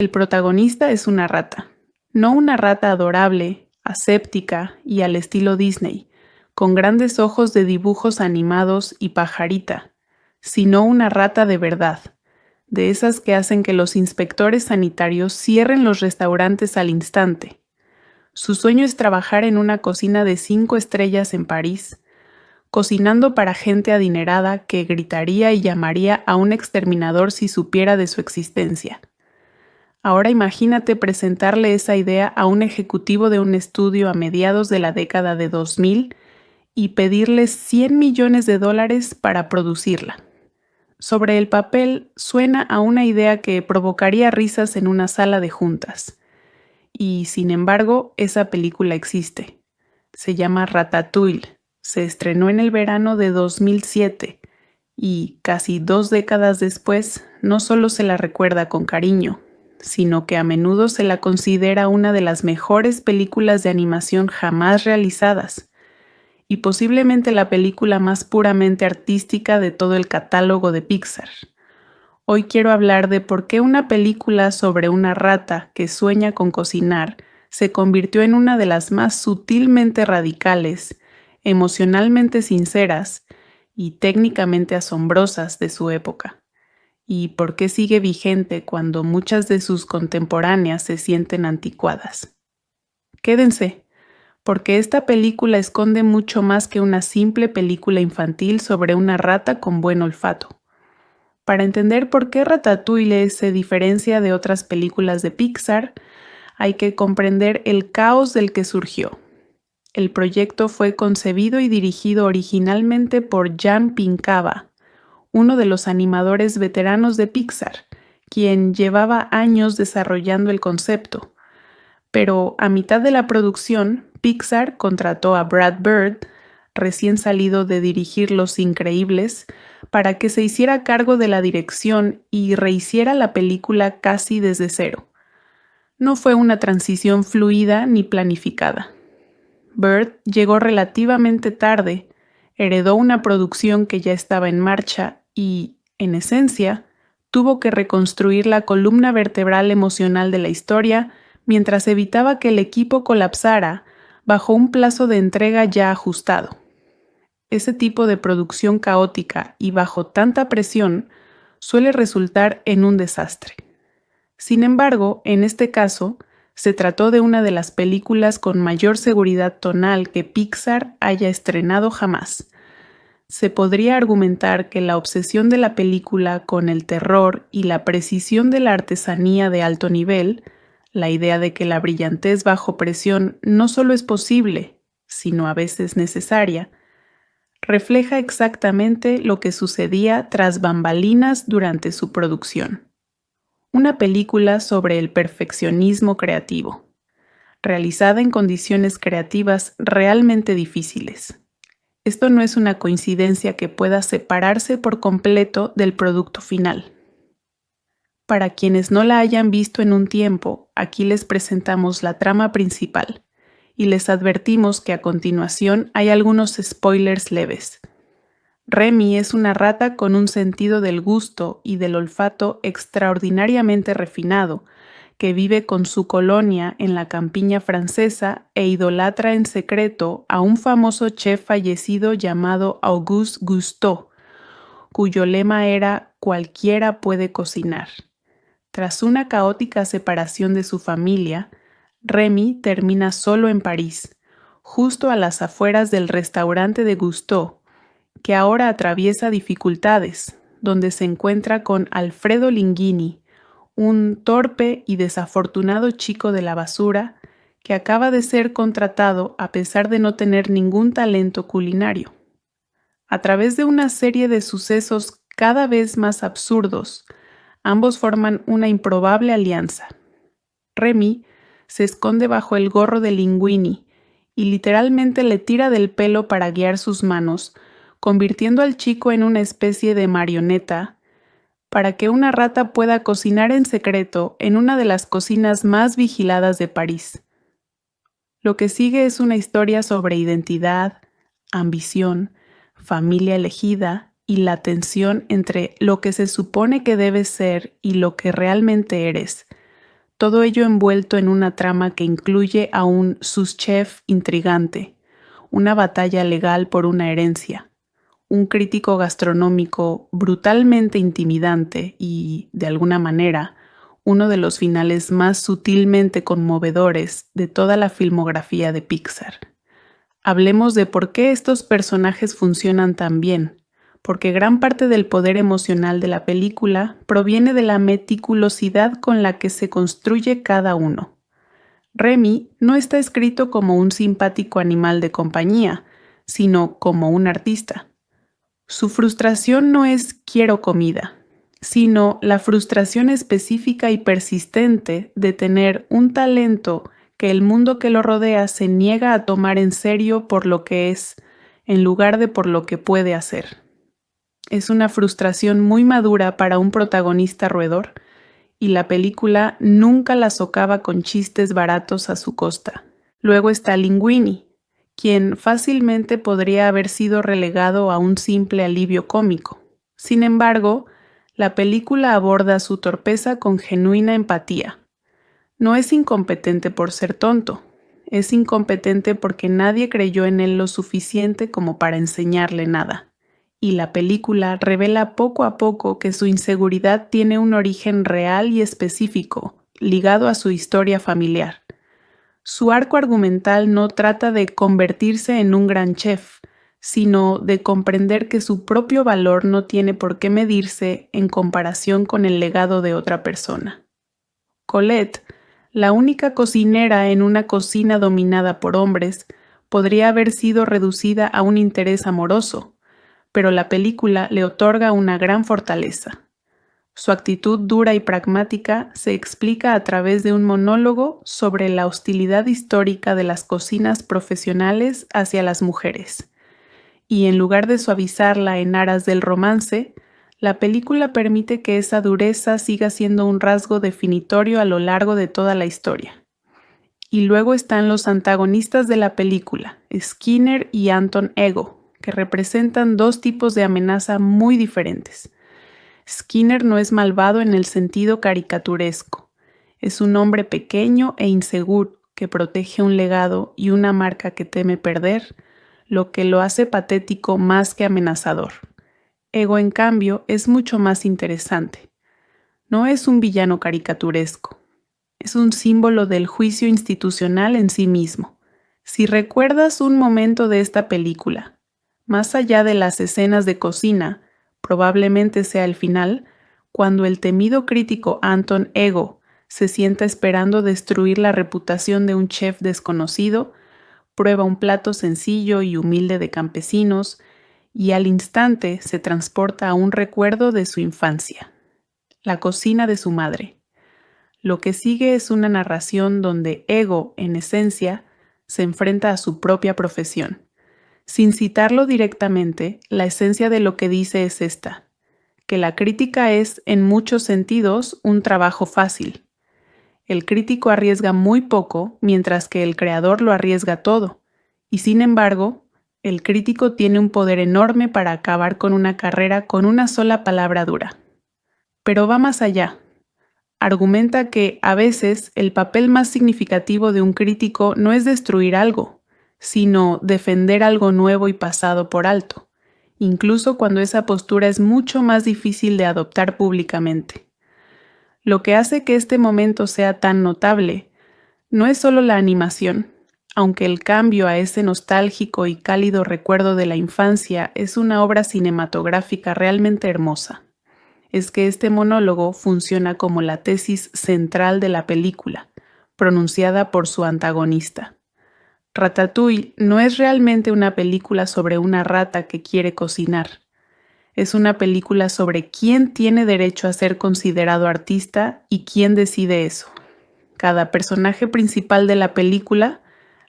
El protagonista es una rata, no una rata adorable, aséptica y al estilo Disney, con grandes ojos de dibujos animados y pajarita, sino una rata de verdad, de esas que hacen que los inspectores sanitarios cierren los restaurantes al instante. Su sueño es trabajar en una cocina de 5 estrellas en París, cocinando para gente adinerada que gritaría y llamaría a un exterminador si supiera de su existencia. Ahora imagínate presentarle esa idea a un ejecutivo de un estudio a mediados de la década de 2000 y pedirle $100 millones para producirla. Sobre el papel suena a una idea que provocaría risas en una sala de juntas. Y, sin embargo, esa película existe. Se llama Ratatouille. Se estrenó en el verano de 2007 y, casi 2 décadas después, no solo se la recuerda con cariño, sino que a menudo se la considera una de las mejores películas de animación jamás realizadas, y posiblemente la película más puramente artística de todo el catálogo de Pixar. Hoy quiero hablar de por qué una película sobre una rata que sueña con cocinar se convirtió en una de las más sutilmente radicales, emocionalmente sinceras y técnicamente asombrosas de su época, y por qué sigue vigente cuando muchas de sus contemporáneas se sienten anticuadas. Quédense, porque esta película esconde mucho más que una simple película infantil sobre una rata con buen olfato. Para entender por qué Ratatouille se diferencia de otras películas de Pixar, hay que comprender el caos del que surgió. El proyecto fue concebido y dirigido originalmente por Jan Pinkava, uno de los animadores veteranos de Pixar, quien llevaba años desarrollando el concepto. Pero a mitad de la producción, Pixar contrató a Brad Bird, recién salido de dirigir Los Increíbles, para que se hiciera cargo de la dirección y rehiciera la película casi desde cero. No fue una transición fluida ni planificada. Bird llegó relativamente tarde, heredó una producción que ya estaba en marcha y, en esencia, tuvo que reconstruir la columna vertebral emocional de la historia mientras evitaba que el equipo colapsara bajo un plazo de entrega ya ajustado. Ese tipo de producción caótica y bajo tanta presión suele resultar en un desastre. Sin embargo, en este caso, se trató de una de las películas con mayor seguridad tonal que Pixar haya estrenado jamás. Se podría argumentar que la obsesión de la película con el terror y la precisión de la artesanía de alto nivel, la idea de que la brillantez bajo presión no solo es posible, sino a veces necesaria, refleja exactamente lo que sucedía tras bambalinas durante su producción. Una película sobre el perfeccionismo creativo, realizada en condiciones creativas realmente difíciles. Esto no es una coincidencia que pueda separarse por completo del producto final. Para quienes no la hayan visto en un tiempo, aquí les presentamos la trama principal y les advertimos que a continuación hay algunos spoilers leves. Remy es una rata con un sentido del gusto y del olfato extraordinariamente refinado, que vive con su colonia en la campiña francesa e idolatra en secreto a un famoso chef fallecido llamado Auguste Gusteau, cuyo lema era «Cualquiera puede cocinar». Tras una caótica separación de su familia, Remy termina solo en París, justo a las afueras del restaurante de Gusteau, que ahora atraviesa dificultades, donde se encuentra con Alfredo Linguini, un torpe y desafortunado chico de la basura que acaba de ser contratado a pesar de no tener ningún talento culinario. A través de una serie de sucesos cada vez más absurdos, ambos forman una improbable alianza. Remy se esconde bajo el gorro de Linguini y literalmente le tira del pelo para guiar sus manos, convirtiendo al chico en una especie de marioneta para que una rata pueda cocinar en secreto en una de las cocinas más vigiladas de París. Lo que sigue es una historia sobre identidad, ambición, familia elegida y la tensión entre lo que se supone que debes ser y lo que realmente eres, todo ello envuelto en una trama que incluye a un subchef intrigante, una batalla legal por una herencia, un crítico gastronómico brutalmente intimidante y, de alguna manera, uno de los finales más sutilmente conmovedores de toda la filmografía de Pixar. Hablemos de por qué estos personajes funcionan tan bien, porque gran parte del poder emocional de la película proviene de la meticulosidad con la que se construye cada uno. Remy no está escrito como un simpático animal de compañía, sino como un artista. Su frustración no es quiero comida, sino la frustración específica y persistente de tener un talento que el mundo que lo rodea se niega a tomar en serio por lo que es, en lugar de por lo que puede hacer. Es una frustración muy madura para un protagonista roedor, y la película nunca la socava con chistes baratos a su costa. Luego está Linguini, quien fácilmente podría haber sido relegado a un simple alivio cómico. Sin embargo, la película aborda su torpeza con genuina empatía. No es incompetente por ser tonto, es incompetente porque nadie creyó en él lo suficiente como para enseñarle nada. Y la película revela poco a poco que su inseguridad tiene un origen real y específico, ligado a su historia familiar. Su arco argumental no trata de convertirse en un gran chef, sino de comprender que su propio valor no tiene por qué medirse en comparación con el legado de otra persona. Colette, la única cocinera en una cocina dominada por hombres, podría haber sido reducida a un interés amoroso, pero la película le otorga una gran fortaleza. Su actitud dura y pragmática se explica a través de un monólogo sobre la hostilidad histórica de las cocinas profesionales hacia las mujeres. Y en lugar de suavizarla en aras del romance, la película permite que esa dureza siga siendo un rasgo definitorio a lo largo de toda la historia. Y luego están los antagonistas de la película, Skinner y Anton Ego, que representan dos tipos de amenaza muy diferentes. Skinner no es malvado en el sentido caricaturesco. Es un hombre pequeño e inseguro que protege un legado y una marca que teme perder, lo que lo hace patético más que amenazador. Ego, en cambio, es mucho más interesante. No es un villano caricaturesco. Es un símbolo del juicio institucional en sí mismo. Si recuerdas un momento de esta película, más allá de las escenas de cocina, probablemente sea el final, cuando el temido crítico Anton Ego se sienta esperando destruir la reputación de un chef desconocido, prueba un plato sencillo y humilde de campesinos y al instante se transporta a un recuerdo de su infancia, la cocina de su madre. Lo que sigue es una narración donde Ego, en esencia, se enfrenta a su propia profesión. Sin citarlo directamente, la esencia de lo que dice es esta, que la crítica es, en muchos sentidos, un trabajo fácil. El crítico arriesga muy poco, mientras que el creador lo arriesga todo, y sin embargo, el crítico tiene un poder enorme para acabar con una carrera con una sola palabra dura. Pero va más allá. Argumenta que, a veces, el papel más significativo de un crítico no es destruir algo, sino defender algo nuevo y pasado por alto, incluso cuando esa postura es mucho más difícil de adoptar públicamente. Lo que hace que este momento sea tan notable no es solo la animación, aunque el cambio a ese nostálgico y cálido recuerdo de la infancia es una obra cinematográfica realmente hermosa. Es que este monólogo funciona como la tesis central de la película, pronunciada por su antagonista. Ratatouille no es realmente una película sobre una rata que quiere cocinar. Es una película sobre quién tiene derecho a ser considerado artista y quién decide eso. Cada personaje principal de la película,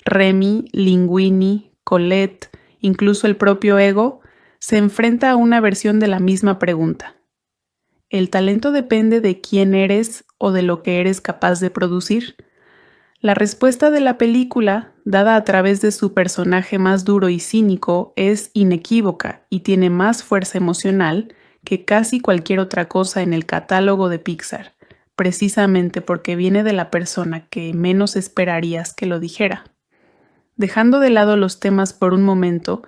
Remy, Linguini, Colette, incluso el propio Ego, se enfrenta a una versión de la misma pregunta. ¿El talento depende de quién eres o de lo que eres capaz de producir? La respuesta de la película, dada a través de su personaje más duro y cínico, es inequívoca y tiene más fuerza emocional que casi cualquier otra cosa en el catálogo de Pixar, precisamente porque viene de la persona que menos esperarías que lo dijera. Dejando de lado los temas por un momento,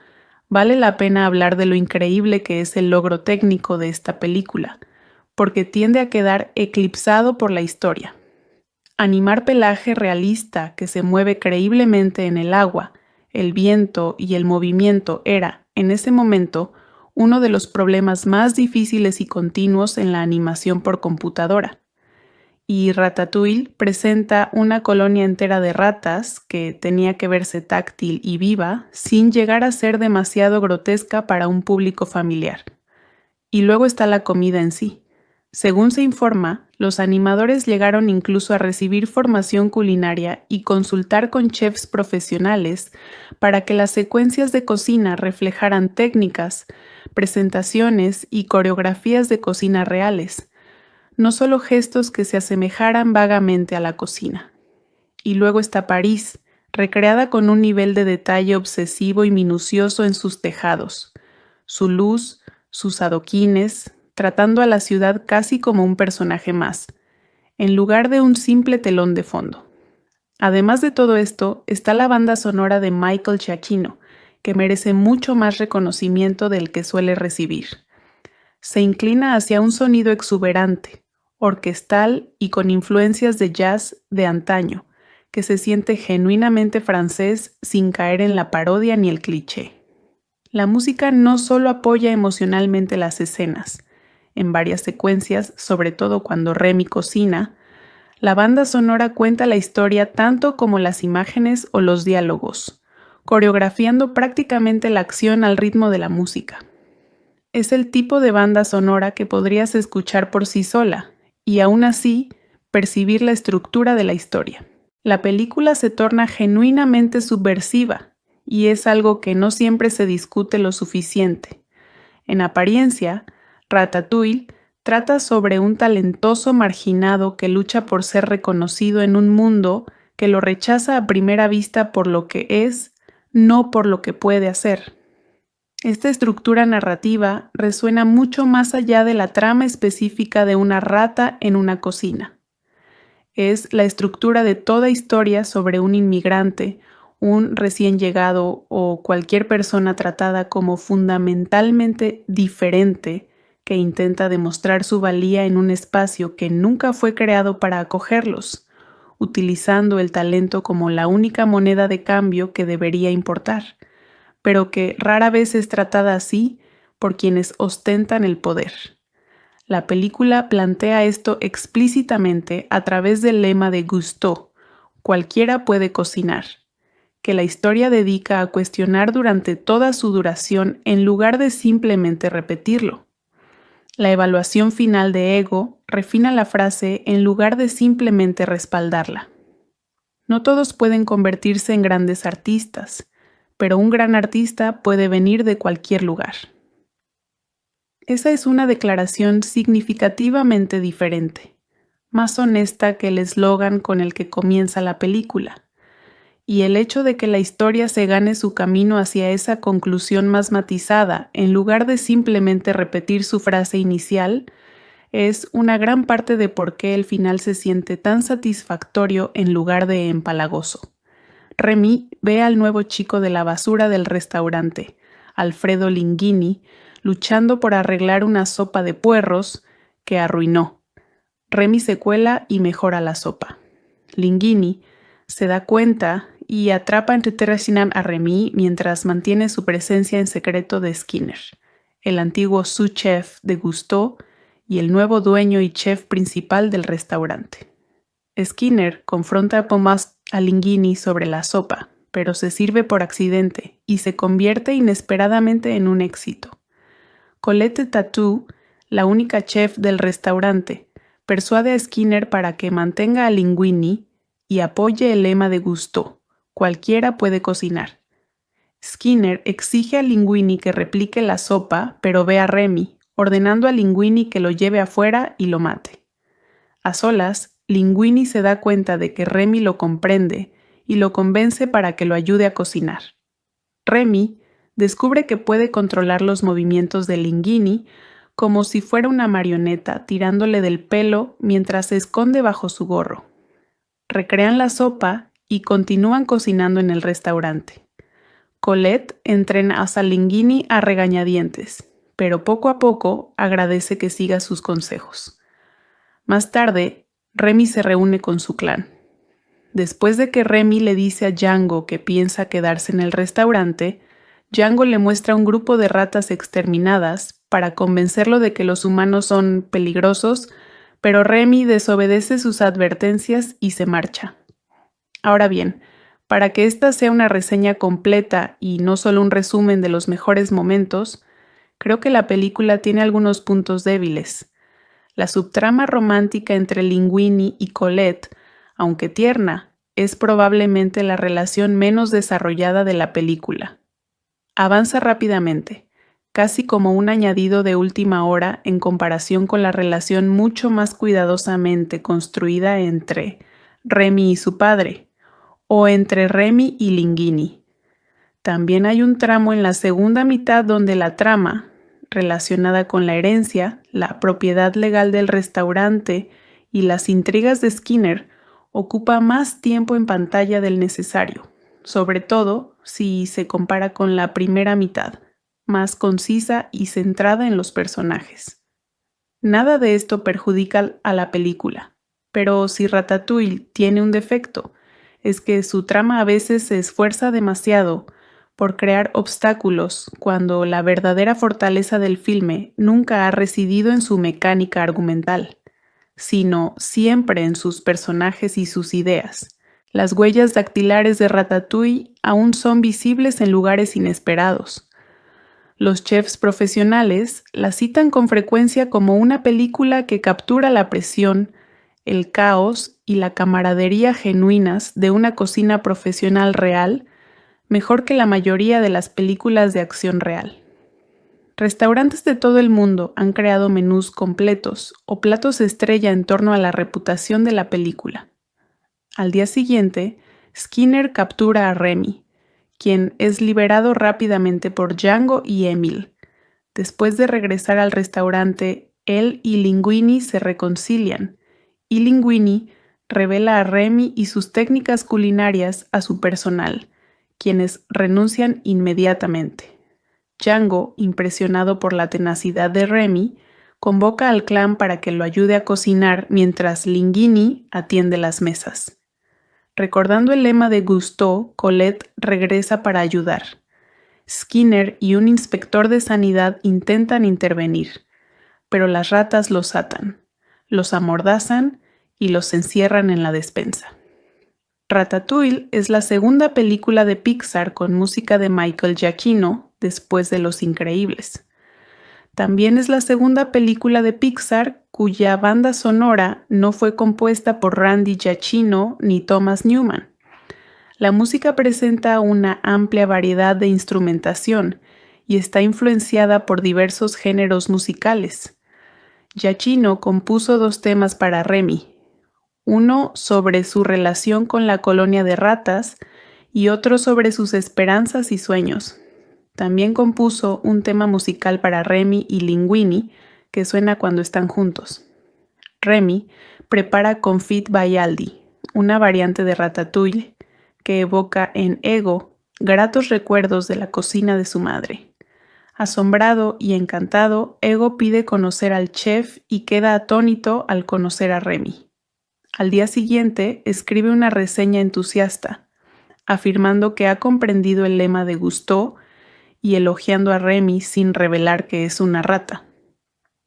vale la pena hablar de lo increíble que es el logro técnico de esta película, porque tiende a quedar eclipsado por la historia. Animar pelaje realista que se mueve creíblemente en el agua, el viento y el movimiento era, en ese momento, uno de los problemas más difíciles y continuos en la animación por computadora. Y Ratatouille presenta una colonia entera de ratas que tenía que verse táctil y viva sin llegar a ser demasiado grotesca para un público familiar. Y luego está la comida en sí. Según se informa, los animadores llegaron incluso a recibir formación culinaria y consultar con chefs profesionales para que las secuencias de cocina reflejaran técnicas, presentaciones y coreografías de cocina reales, no solo gestos que se asemejaran vagamente a la cocina. Y luego está París, recreada con un nivel de detalle obsesivo y minucioso en sus tejados, su luz, sus adoquines, tratando a la ciudad casi como un personaje más, en lugar de un simple telón de fondo. Además de todo esto, está la banda sonora de Michael Giacchino, que merece mucho más reconocimiento del que suele recibir. Se inclina hacia un sonido exuberante, orquestal y con influencias de jazz de antaño, que se siente genuinamente francés sin caer en la parodia ni el cliché. La música no solo apoya emocionalmente las escenas. En varias secuencias, sobre todo cuando Remy cocina, la banda sonora cuenta la historia tanto como las imágenes o los diálogos, coreografiando prácticamente la acción al ritmo de la música. Es el tipo de banda sonora que podrías escuchar por sí sola y aún así percibir la estructura de la historia. La película se torna genuinamente subversiva y es algo que no siempre se discute lo suficiente. En apariencia, Ratatouille trata sobre un talentoso marginado que lucha por ser reconocido en un mundo que lo rechaza a primera vista por lo que es, no por lo que puede hacer. Esta estructura narrativa resuena mucho más allá de la trama específica de una rata en una cocina. Es la estructura de toda historia sobre un inmigrante, un recién llegado o cualquier persona tratada como fundamentalmente diferente que intenta demostrar su valía en un espacio que nunca fue creado para acogerlos, utilizando el talento como la única moneda de cambio que debería importar, pero que rara vez es tratada así por quienes ostentan el poder. La película plantea esto explícitamente a través del lema de Gusteau, cualquiera puede cocinar, que la historia dedica a cuestionar durante toda su duración en lugar de simplemente repetirlo. La evaluación final de Ego refina la frase en lugar de simplemente respaldarla. No todos pueden convertirse en grandes artistas, pero un gran artista puede venir de cualquier lugar. Esa es una declaración significativamente diferente, más honesta que el eslogan con el que comienza la película. Y el hecho de que la historia se gane su camino hacia esa conclusión más matizada, en lugar de simplemente repetir su frase inicial, es una gran parte de por qué el final se siente tan satisfactorio en lugar de empalagoso. Remy ve al nuevo chico de la basura del restaurante, Alfredo Linguini, luchando por arreglar una sopa de puerros que arruinó. Remy se cuela y mejora la sopa. Linguini se da cuenta y atrapa entre Terrachinam a Remy mientras mantiene su presencia en secreto de Skinner, el antiguo sous-chef de Gusteau y el nuevo dueño y chef principal del restaurante. Skinner confronta a Pomas a Linguini sobre la sopa, pero se sirve por accidente y se convierte inesperadamente en un éxito. Colette Tattoo, la única chef del restaurante, persuade a Skinner para que mantenga a Linguini y apoye el lema de Gusteau, cualquiera puede cocinar. Skinner exige a Linguini que replique la sopa, pero ve a Remy, ordenando a Linguini que lo lleve afuera y lo mate. A solas, Linguini se da cuenta de que Remy lo comprende y lo convence para que lo ayude a cocinar. Remy descubre que puede controlar los movimientos de Linguini como si fuera una marioneta tirándole del pelo mientras se esconde bajo su gorro. Recrean la sopa y continúan cocinando en el restaurante. Colette entrena a Salingini a regañadientes, pero poco a poco agradece que siga sus consejos. Más tarde, Remy se reúne con su clan. Después de que Remy le dice a Django que piensa quedarse en el restaurante, Django le muestra un grupo de ratas exterminadas para convencerlo de que los humanos son peligrosos, pero Remy desobedece sus advertencias y se marcha. Ahora bien, para que esta sea una reseña completa y no solo un resumen de los mejores momentos, creo que la película tiene algunos puntos débiles. La subtrama romántica entre Linguini y Colette, aunque tierna, es probablemente la relación menos desarrollada de la película. Avanza rápidamente, casi como un añadido de última hora en comparación con la relación mucho más cuidadosamente construida entre Remy y su padre, o entre Remy y Linguini. También hay un tramo en la segunda mitad donde la trama, relacionada con la herencia, la propiedad legal del restaurante y las intrigas de Skinner, ocupa más tiempo en pantalla del necesario, sobre todo si se compara con la primera mitad, más concisa y centrada en los personajes. Nada de esto perjudica a la película, pero si Ratatouille tiene un defecto, es que su trama a veces se esfuerza demasiado por crear obstáculos cuando la verdadera fortaleza del filme nunca ha residido en su mecánica argumental, sino siempre en sus personajes y sus ideas. Las huellas dactilares de Ratatouille aún son visibles en lugares inesperados. Los chefs profesionales la citan con frecuencia como una película que captura la presión, el caos y la camaradería genuinas de una cocina profesional real, mejor que la mayoría de las películas de acción real. Restaurantes de todo el mundo han creado menús completos o platos estrella en torno a la reputación de la película. Al día siguiente, Skinner captura a Remy, quien es liberado rápidamente por Django y Emil. Después de regresar al restaurante, él y Linguini se reconcilian, y Linguini revela a Remy y sus técnicas culinarias a su personal, quienes renuncian inmediatamente. Django, impresionado por la tenacidad de Remy, convoca al clan para que lo ayude a cocinar mientras Linguini atiende las mesas. Recordando el lema de Gusteau, Colette regresa para ayudar. Skinner y un inspector de sanidad intentan intervenir, pero las ratas los atan, los amordazan y los encierran en la despensa. Ratatouille es la segunda película de Pixar con música de Michael Giacchino después de Los Increíbles. También es la segunda película de Pixar cuya banda sonora no fue compuesta por Randy Giacchino ni Thomas Newman. La música presenta una amplia variedad de instrumentación y está influenciada por diversos géneros musicales. Giacchino compuso 2 temas para Remy, uno sobre su relación con la colonia de ratas y otro sobre sus esperanzas y sueños. También compuso un tema musical para Remy y Linguini que suena cuando están juntos. Remy prepara confit Baialdi, una variante de Ratatouille que evoca en Ego gratos recuerdos de la cocina de su madre. Asombrado y encantado, Ego pide conocer al chef y queda atónito al conocer a Remy. Al día siguiente, escribe una reseña entusiasta, afirmando que ha comprendido el lema de Gusteau y elogiando a Remy sin revelar que es una rata.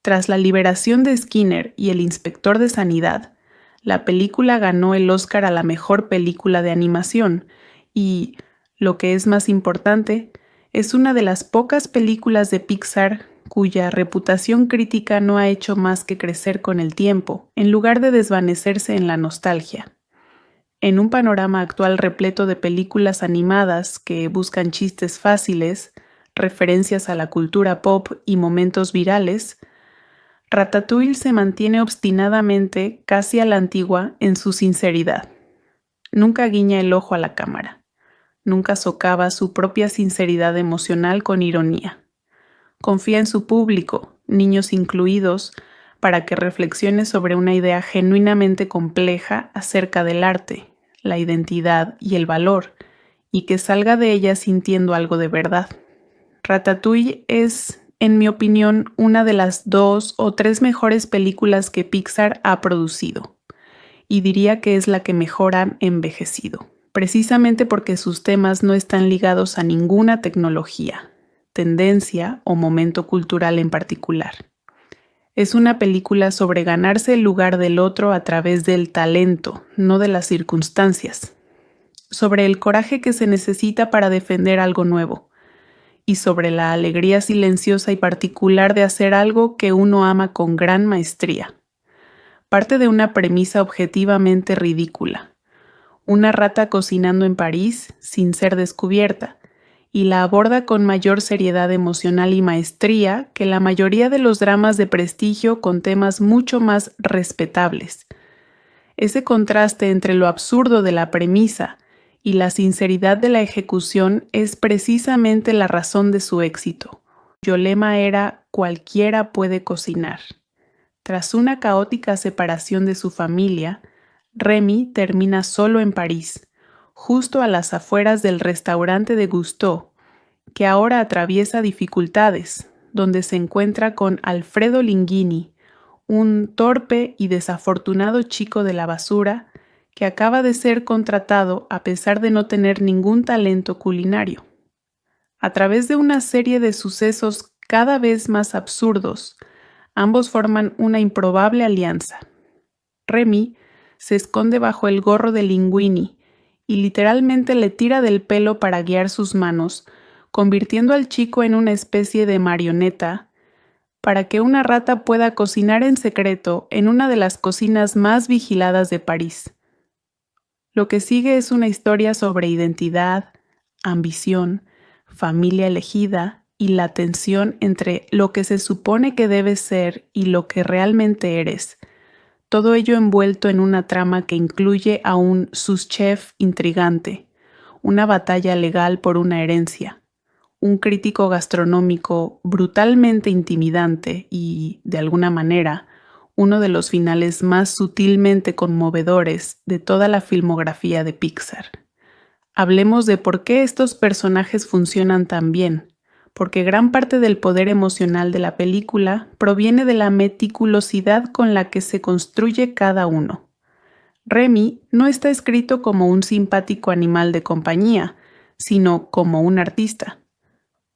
Tras la liberación de Skinner y el inspector de sanidad, la película ganó el Oscar a la mejor película de animación y, lo que es más importante, es una de las pocas películas de Pixar cuya reputación crítica no ha hecho más que crecer con el tiempo, en lugar de desvanecerse en la nostalgia. En un panorama actual repleto de películas animadas que buscan chistes fáciles, referencias a la cultura pop y momentos virales, Ratatouille se mantiene obstinadamente casi a la antigua en su sinceridad. Nunca guiña el ojo a la cámara. Nunca socava su propia sinceridad emocional con ironía. Confía en su público niños incluidos, para que reflexione sobre una idea genuinamente compleja acerca del arte, la identidad y el valor, y que salga de ella sintiendo algo de verdad. Ratatouille es, en mi opinión, una de las 2 o 3 mejores películas que Pixar ha producido, y diría que es la que mejor ha envejecido, precisamente porque sus temas no están ligados a ninguna tecnología, tendencia o momento cultural en particular. Es una película sobre ganarse el lugar del otro a través del talento, no de las circunstancias, sobre el coraje que se necesita para defender algo nuevo, y sobre la alegría silenciosa y particular de hacer algo que uno ama con gran maestría. Parte de una premisa objetivamente ridícula: una rata cocinando en París sin ser descubierta, y la aborda con mayor seriedad emocional y maestría que la mayoría de los dramas de prestigio con temas mucho más respetables. Ese contraste entre lo absurdo de la premisa y la sinceridad de la ejecución es precisamente la razón de su éxito, cuyo lema era "cualquiera puede cocinar". Tras una caótica separación de su familia, Remy termina solo en París, justo a las afueras del restaurante de Gusteau, que ahora atraviesa dificultades, donde se encuentra con Alfredo Linguini, un torpe y desafortunado chico de la basura que acaba de ser contratado a pesar de no tener ningún talento culinario. A través de una serie de sucesos cada vez más absurdos, ambos forman una improbable alianza. Remy se esconde bajo el gorro de Linguini y literalmente le tira del pelo para guiar sus manos, convirtiendo al chico en una especie de marioneta para que una rata pueda cocinar en secreto en una de las cocinas más vigiladas de París. Lo que sigue es una historia sobre identidad, ambición, familia elegida y la tensión entre lo que se supone que debes ser y lo que realmente eres. Todo ello envuelto en una trama que incluye a un sous-chef intrigante, una batalla legal por una herencia, un crítico gastronómico brutalmente intimidante y, de alguna manera, uno de los finales más sutilmente conmovedores de toda la filmografía de Pixar. Hablemos de por qué estos personajes funcionan tan bien, porque gran parte del poder emocional de la película proviene de la meticulosidad con la que se construye cada uno. Remy no está escrito como un simpático animal de compañía, sino como un artista.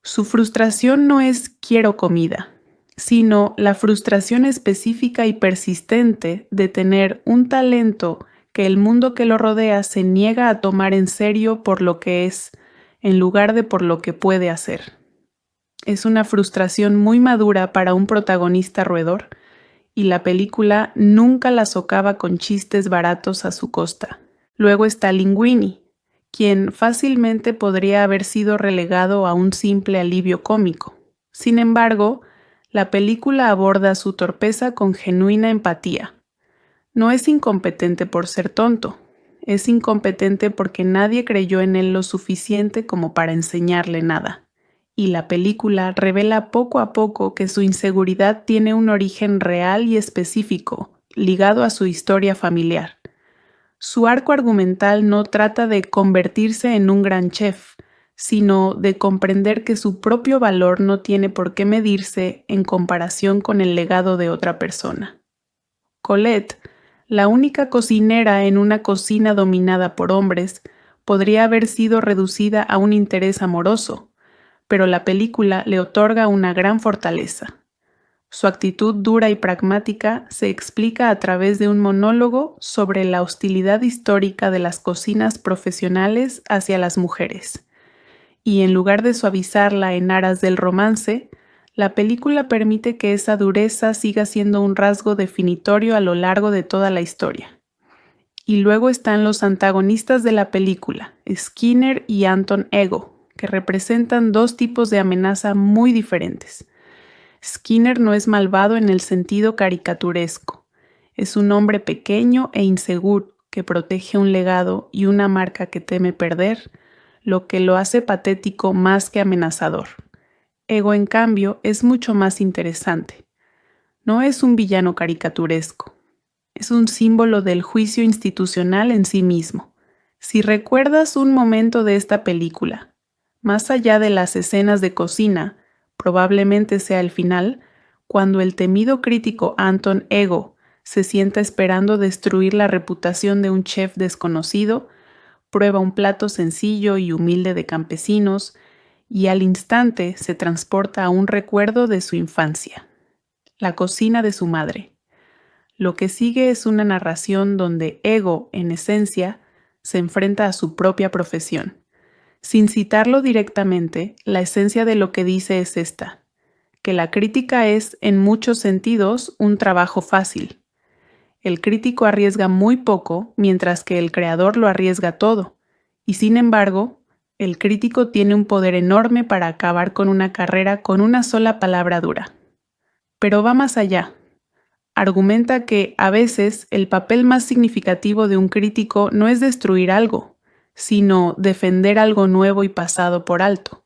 Su frustración no es "quiero comida", sino la frustración específica y persistente de tener un talento que el mundo que lo rodea se niega a tomar en serio por lo que es, en lugar de por lo que puede hacer. Es una frustración muy madura para un protagonista roedor, y la película nunca la socava con chistes baratos a su costa. Luego está Linguini, quien fácilmente podría haber sido relegado a un simple alivio cómico. Sin embargo, la película aborda su torpeza con genuina empatía. No es incompetente por ser tonto, es incompetente porque nadie creyó en él lo suficiente como para enseñarle nada. Y la película revela poco a poco que su inseguridad tiene un origen real y específico, ligado a su historia familiar. Su arco argumental no trata de convertirse en un gran chef, sino de comprender que su propio valor no tiene por qué medirse en comparación con el legado de otra persona. Colette, la única cocinera en una cocina dominada por hombres, podría haber sido reducida a un interés amoroso, pero la película le otorga una gran fortaleza. Su actitud dura y pragmática se explica a través de un monólogo sobre la hostilidad histórica de las cocinas profesionales hacia las mujeres. Y en lugar de suavizarla en aras del romance, la película permite que esa dureza siga siendo un rasgo definitorio a lo largo de toda la historia. Y luego están los antagonistas de la película, Skinner y Anton Ego, que representan 2 tipos de amenaza muy diferentes. Skinner no es malvado en el sentido caricaturesco. Es un hombre pequeño e inseguro que protege un legado y una marca que teme perder, lo que lo hace patético más que amenazador. Ego, en cambio, es mucho más interesante. No es un villano caricaturesco. Es un símbolo del juicio institucional en sí mismo. Si recuerdas un momento de esta película, más allá de las escenas de cocina, probablemente sea el final, cuando el temido crítico Anton Ego se sienta esperando destruir la reputación de un chef desconocido, prueba un plato sencillo y humilde de campesinos y al instante se transporta a un recuerdo de su infancia, la cocina de su madre. Lo que sigue es una narración donde Ego, en esencia, se enfrenta a su propia profesión. Sin citarlo directamente, la esencia de lo que dice es esta, que la crítica es, en muchos sentidos, un trabajo fácil. El crítico arriesga muy poco, mientras que el creador lo arriesga todo, y sin embargo, el crítico tiene un poder enorme para acabar con una carrera con una sola palabra dura. Pero va más allá. Argumenta que, a veces, el papel más significativo de un crítico no es destruir algo, sino defender algo nuevo y pasado por alto,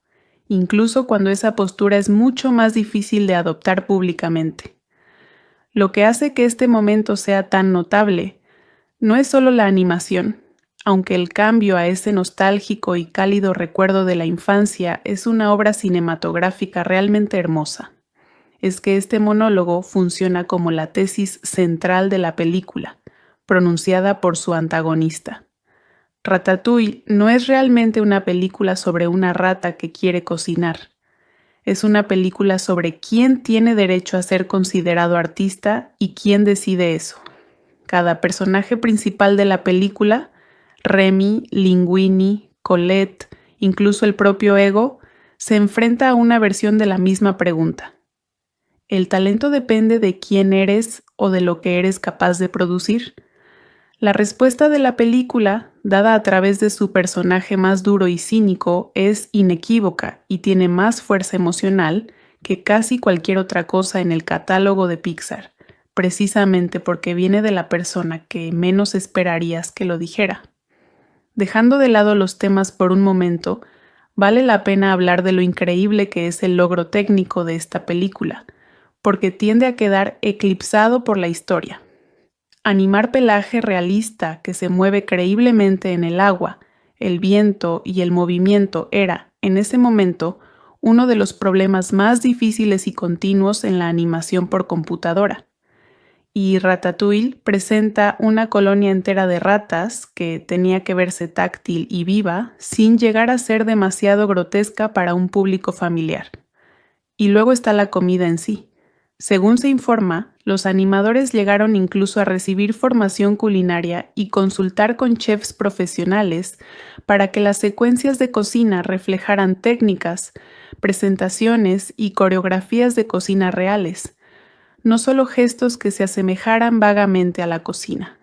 incluso cuando esa postura es mucho más difícil de adoptar públicamente. Lo que hace que este momento sea tan notable no es solo la animación, aunque el cambio a ese nostálgico y cálido recuerdo de la infancia es una obra cinematográfica realmente hermosa. Es que este monólogo funciona como la tesis central de la película, pronunciada por su antagonista. Ratatouille no es realmente una película sobre una rata que quiere cocinar. Es una película sobre quién tiene derecho a ser considerado artista y quién decide eso. Cada personaje principal de la película, Remy, Linguini, Colette, incluso el propio Ego, se enfrenta a una versión de la misma pregunta. ¿El talento depende de quién eres o de lo que eres capaz de producir? La respuesta de la película, dada a través de su personaje más duro y cínico, es inequívoca y tiene más fuerza emocional que casi cualquier otra cosa en el catálogo de Pixar, precisamente porque viene de la persona que menos esperarías que lo dijera. Dejando de lado los temas por un momento, vale la pena hablar de lo increíble que es el logro técnico de esta película, porque tiende a quedar eclipsado por la historia. Animar pelaje realista que se mueve creíblemente en el agua, el viento y el movimiento era, en ese momento, uno de los problemas más difíciles y continuos en la animación por computadora. Y Ratatouille presenta una colonia entera de ratas que tenía que verse táctil y viva sin llegar a ser demasiado grotesca para un público familiar. Y luego está la comida en sí. Según se informa, los animadores llegaron incluso a recibir formación culinaria y consultar con chefs profesionales para que las secuencias de cocina reflejaran técnicas, presentaciones y coreografías de cocina reales, no solo gestos que se asemejaran vagamente a la cocina.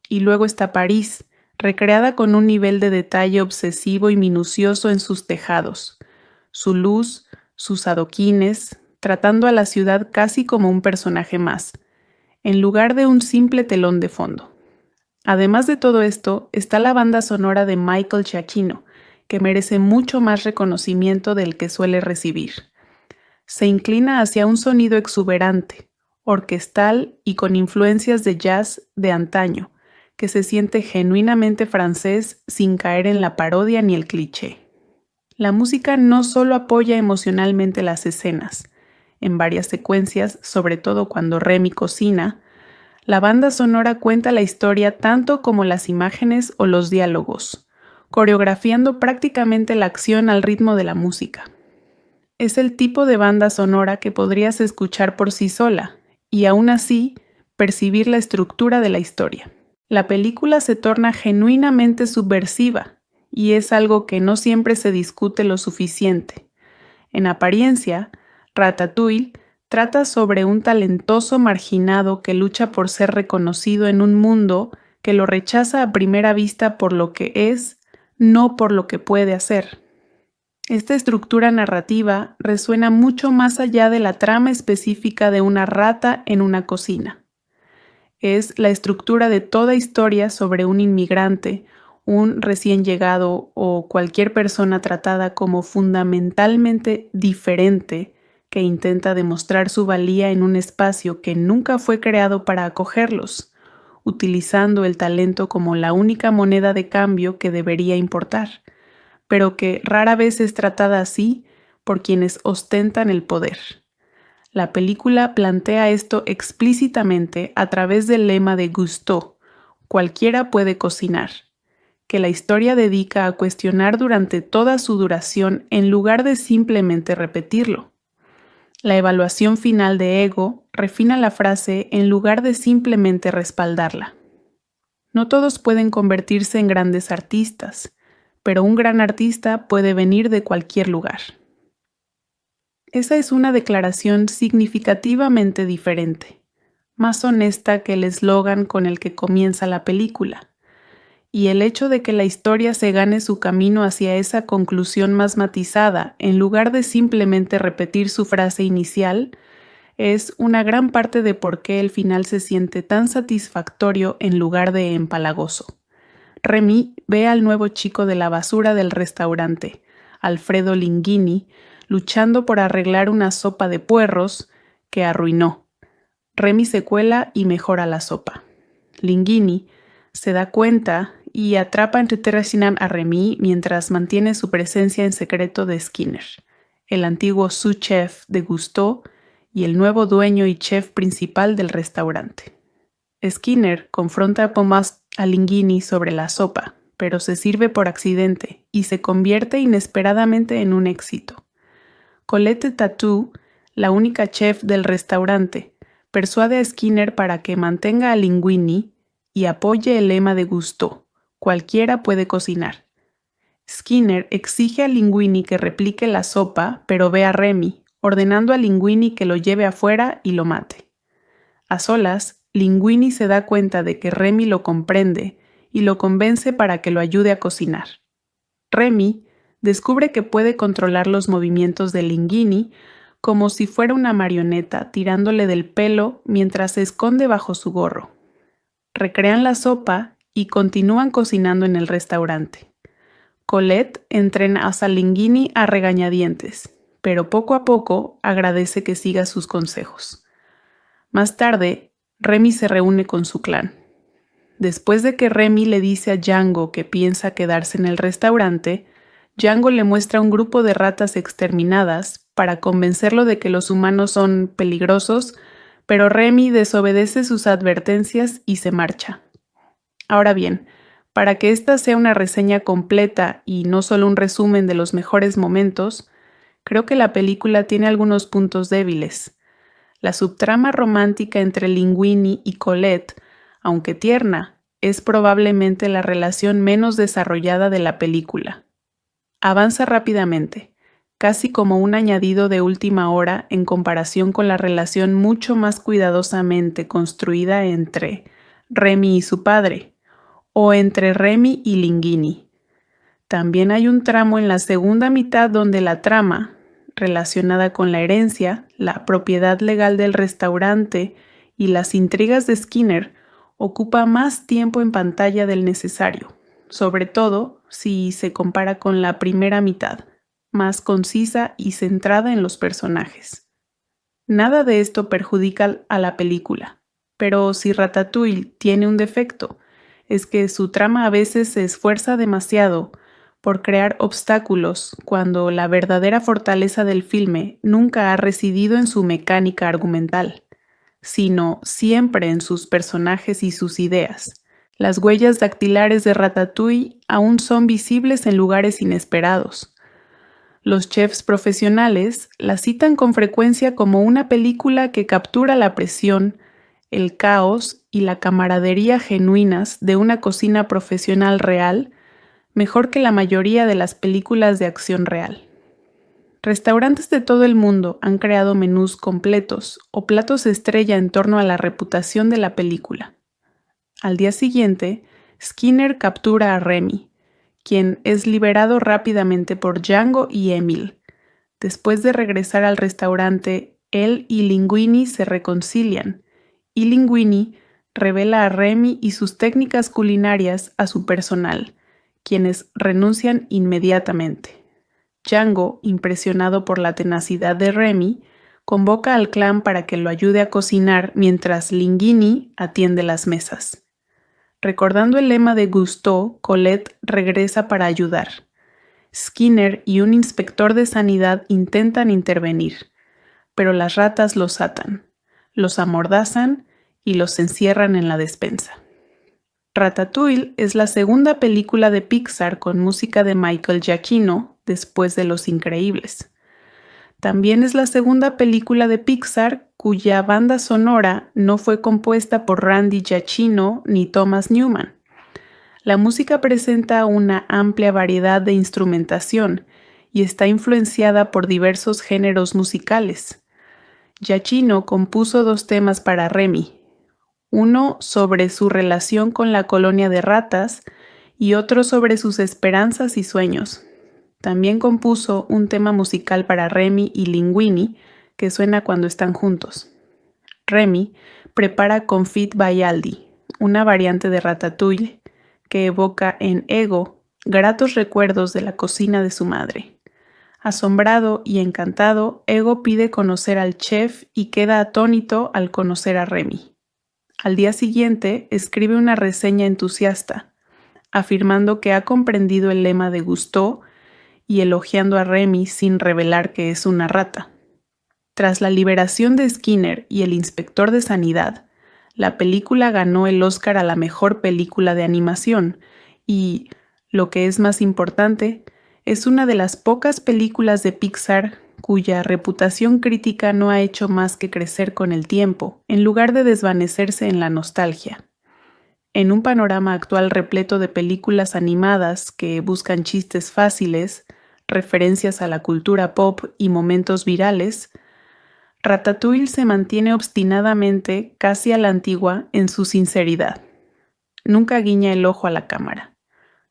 Y luego está París, recreada con un nivel de detalle obsesivo y minucioso en sus tejados, su luz, sus adoquines, tratando a la ciudad casi como un personaje más, en lugar de un simple telón de fondo. Además de todo esto, está la banda sonora de Michael Giacchino, que merece mucho más reconocimiento del que suele recibir. Se inclina hacia un sonido exuberante, orquestal y con influencias de jazz de antaño, que se siente genuinamente francés sin caer en la parodia ni el cliché. La música no solo apoya emocionalmente las escenas. En varias secuencias, sobre todo cuando Remy cocina, la banda sonora cuenta la historia tanto como las imágenes o los diálogos, coreografiando prácticamente la acción al ritmo de la música. Es el tipo de banda sonora que podrías escuchar por sí sola y aún así percibir la estructura de la historia. La película se torna genuinamente subversiva y es algo que no siempre se discute lo suficiente. En apariencia, Ratatouille trata sobre un talentoso marginado que lucha por ser reconocido en un mundo que lo rechaza a primera vista por lo que es, no por lo que puede hacer. Esta estructura narrativa resuena mucho más allá de la trama específica de una rata en una cocina. Es la estructura de toda historia sobre un inmigrante, un recién llegado o cualquier persona tratada como fundamentalmente diferente que intenta demostrar su valía en un espacio que nunca fue creado para acogerlos, utilizando el talento como la única moneda de cambio que debería importar, pero que rara vez es tratada así por quienes ostentan el poder. La película plantea esto explícitamente a través del lema de Gusteau: cualquiera puede cocinar, que la historia dedica a cuestionar durante toda su duración en lugar de simplemente repetirlo. La evaluación final de Ego refina la frase en lugar de simplemente respaldarla. No todos pueden convertirse en grandes artistas, pero un gran artista puede venir de cualquier lugar. Esa es una declaración significativamente diferente, más honesta que el eslogan con el que comienza la película. Y el hecho de que la historia se gane su camino hacia esa conclusión más matizada, en lugar de simplemente repetir su frase inicial, es una gran parte de por qué el final se siente tan satisfactorio en lugar de empalagoso. Remy ve al nuevo chico de la basura del restaurante, Alfredo Linguini, luchando por arreglar una sopa de puerros que arruinó. Remy se cuela y mejora la sopa. Linguini se da cuenta y atrapa entre Terrachinam a Remy mientras mantiene su presencia en secreto de Skinner, el antiguo sous-chef de Gusteau y el nuevo dueño y chef principal del restaurante. Skinner confronta a Linguini sobre la sopa, pero se sirve por accidente y se convierte inesperadamente en un éxito. Colette Tattoo, la única chef del restaurante, persuade a Skinner para que mantenga a Linguini y apoye el lema de Gusteau: cualquiera puede cocinar. Skinner exige a Linguini que replique la sopa, pero ve a Remy, ordenando a Linguini que lo lleve afuera y lo mate. A solas, Linguini se da cuenta de que Remy lo comprende y lo convence para que lo ayude a cocinar. Remy descubre que puede controlar los movimientos de Linguini como si fuera una marioneta tirándole del pelo mientras se esconde bajo su gorro. Recrean la sopa y continúan cocinando en el restaurante. Colette entrena a Linguini a regañadientes, pero poco a poco agradece que siga sus consejos. Más tarde, Remy se reúne con su clan. Después de que Remy le dice a Django que piensa quedarse en el restaurante, Django le muestra un grupo de ratas exterminadas para convencerlo de que los humanos son peligrosos, pero Remy desobedece sus advertencias y se marcha. Ahora bien, para que esta sea una reseña completa y no solo un resumen de los mejores momentos, creo que la película tiene algunos puntos débiles. La subtrama romántica entre Linguini y Colette, aunque tierna, es probablemente la relación menos desarrollada de la película. Avanza rápidamente, casi como un añadido de última hora en comparación con la relación mucho más cuidadosamente construida entre Remy y su padre, o entre Remy y Linguini. También hay un tramo en la segunda mitad donde la trama, relacionada con la herencia, la propiedad legal del restaurante y las intrigas de Skinner, ocupa más tiempo en pantalla del necesario, sobre todo si se compara con la primera mitad, más concisa y centrada en los personajes. Nada de esto perjudica a la película, pero si Ratatouille tiene un defecto, es que su trama a veces se esfuerza demasiado por crear obstáculos cuando la verdadera fortaleza del filme nunca ha residido en su mecánica argumental, sino siempre en sus personajes y sus ideas. Las huellas dactilares de Ratatouille aún son visibles en lugares inesperados. Los chefs profesionales la citan con frecuencia como una película que captura la presión, el caos y la camaradería genuinas de una cocina profesional real, mejor que la mayoría de las películas de acción real. Restaurantes de todo el mundo han creado menús completos o platos estrella en torno a la reputación de la película. Al día siguiente, Skinner captura a Remy, quien es liberado rápidamente por Django y Emil. Después de regresar al restaurante, él y Linguini se reconcilian, y Linguini revela a Remy y sus técnicas culinarias a su personal, quienes renuncian inmediatamente. Django, impresionado por la tenacidad de Remy, convoca al clan para que lo ayude a cocinar mientras Linguini atiende las mesas. Recordando el lema de Gusteau, Colette regresa para ayudar. Skinner y un inspector de sanidad intentan intervenir, pero las ratas los atan, los amordazan y los encierran en la despensa. Ratatouille es la segunda película de Pixar con música de Michael Giacchino después de Los Increíbles. También es la segunda película de Pixar cuya banda sonora no fue compuesta por Randy Giacchino ni Thomas Newman. La música presenta una amplia variedad de instrumentación y está influenciada por diversos géneros musicales. Giacchino compuso 2 temas para Remy, uno sobre su relación con la colonia de ratas y otro sobre sus esperanzas y sueños. También compuso un tema musical para Remy y Linguini que suena cuando están juntos. Remy prepara confit Baialdi, una variante de ratatouille que evoca en Ego gratos recuerdos de la cocina de su madre. Asombrado y encantado, Ego pide conocer al chef y queda atónito al conocer a Remy. Al día siguiente, escribe una reseña entusiasta, afirmando que ha comprendido el lema de Gusteau y elogiando a Remy sin revelar que es una rata. Tras la liberación de Skinner y el inspector de sanidad, la película ganó el Oscar a la mejor película de animación y, lo que es más importante, es una de las pocas películas de Pixar cuya reputación crítica no ha hecho más que crecer con el tiempo, en lugar de desvanecerse en la nostalgia. En un panorama actual repleto de películas animadas que buscan chistes fáciles, referencias a la cultura pop y momentos virales, Ratatouille se mantiene obstinadamente casi a la antigua en su sinceridad. Nunca guiña el ojo a la cámara.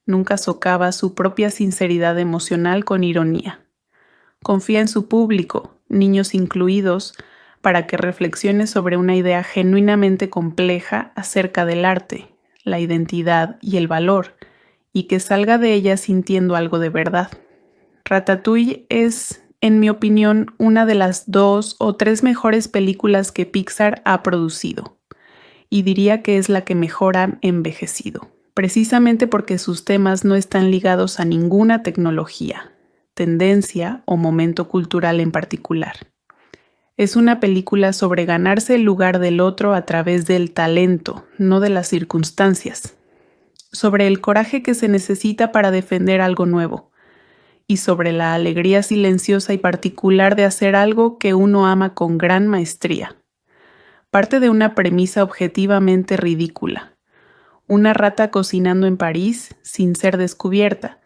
Nunca socava su propia sinceridad emocional con ironía. Confía en su público, niños incluidos, para que reflexione sobre una idea genuinamente compleja acerca del arte, la identidad y el valor, y que salga de ella sintiendo algo de verdad. Ratatouille es, en mi opinión, una de las 2 o 3 mejores películas que Pixar ha producido, y diría que es la que mejor ha envejecido, precisamente porque sus temas no están ligados a ninguna tecnología, tendencia o momento cultural en particular. Es una película sobre ganarse el lugar del otro a través del talento, no de las circunstancias, sobre el coraje que se necesita para defender algo nuevo, y sobre la alegría silenciosa y particular de hacer algo que uno ama con gran maestría. Parte de una premisa objetivamente ridícula: una rata cocinando en París sin ser descubierta,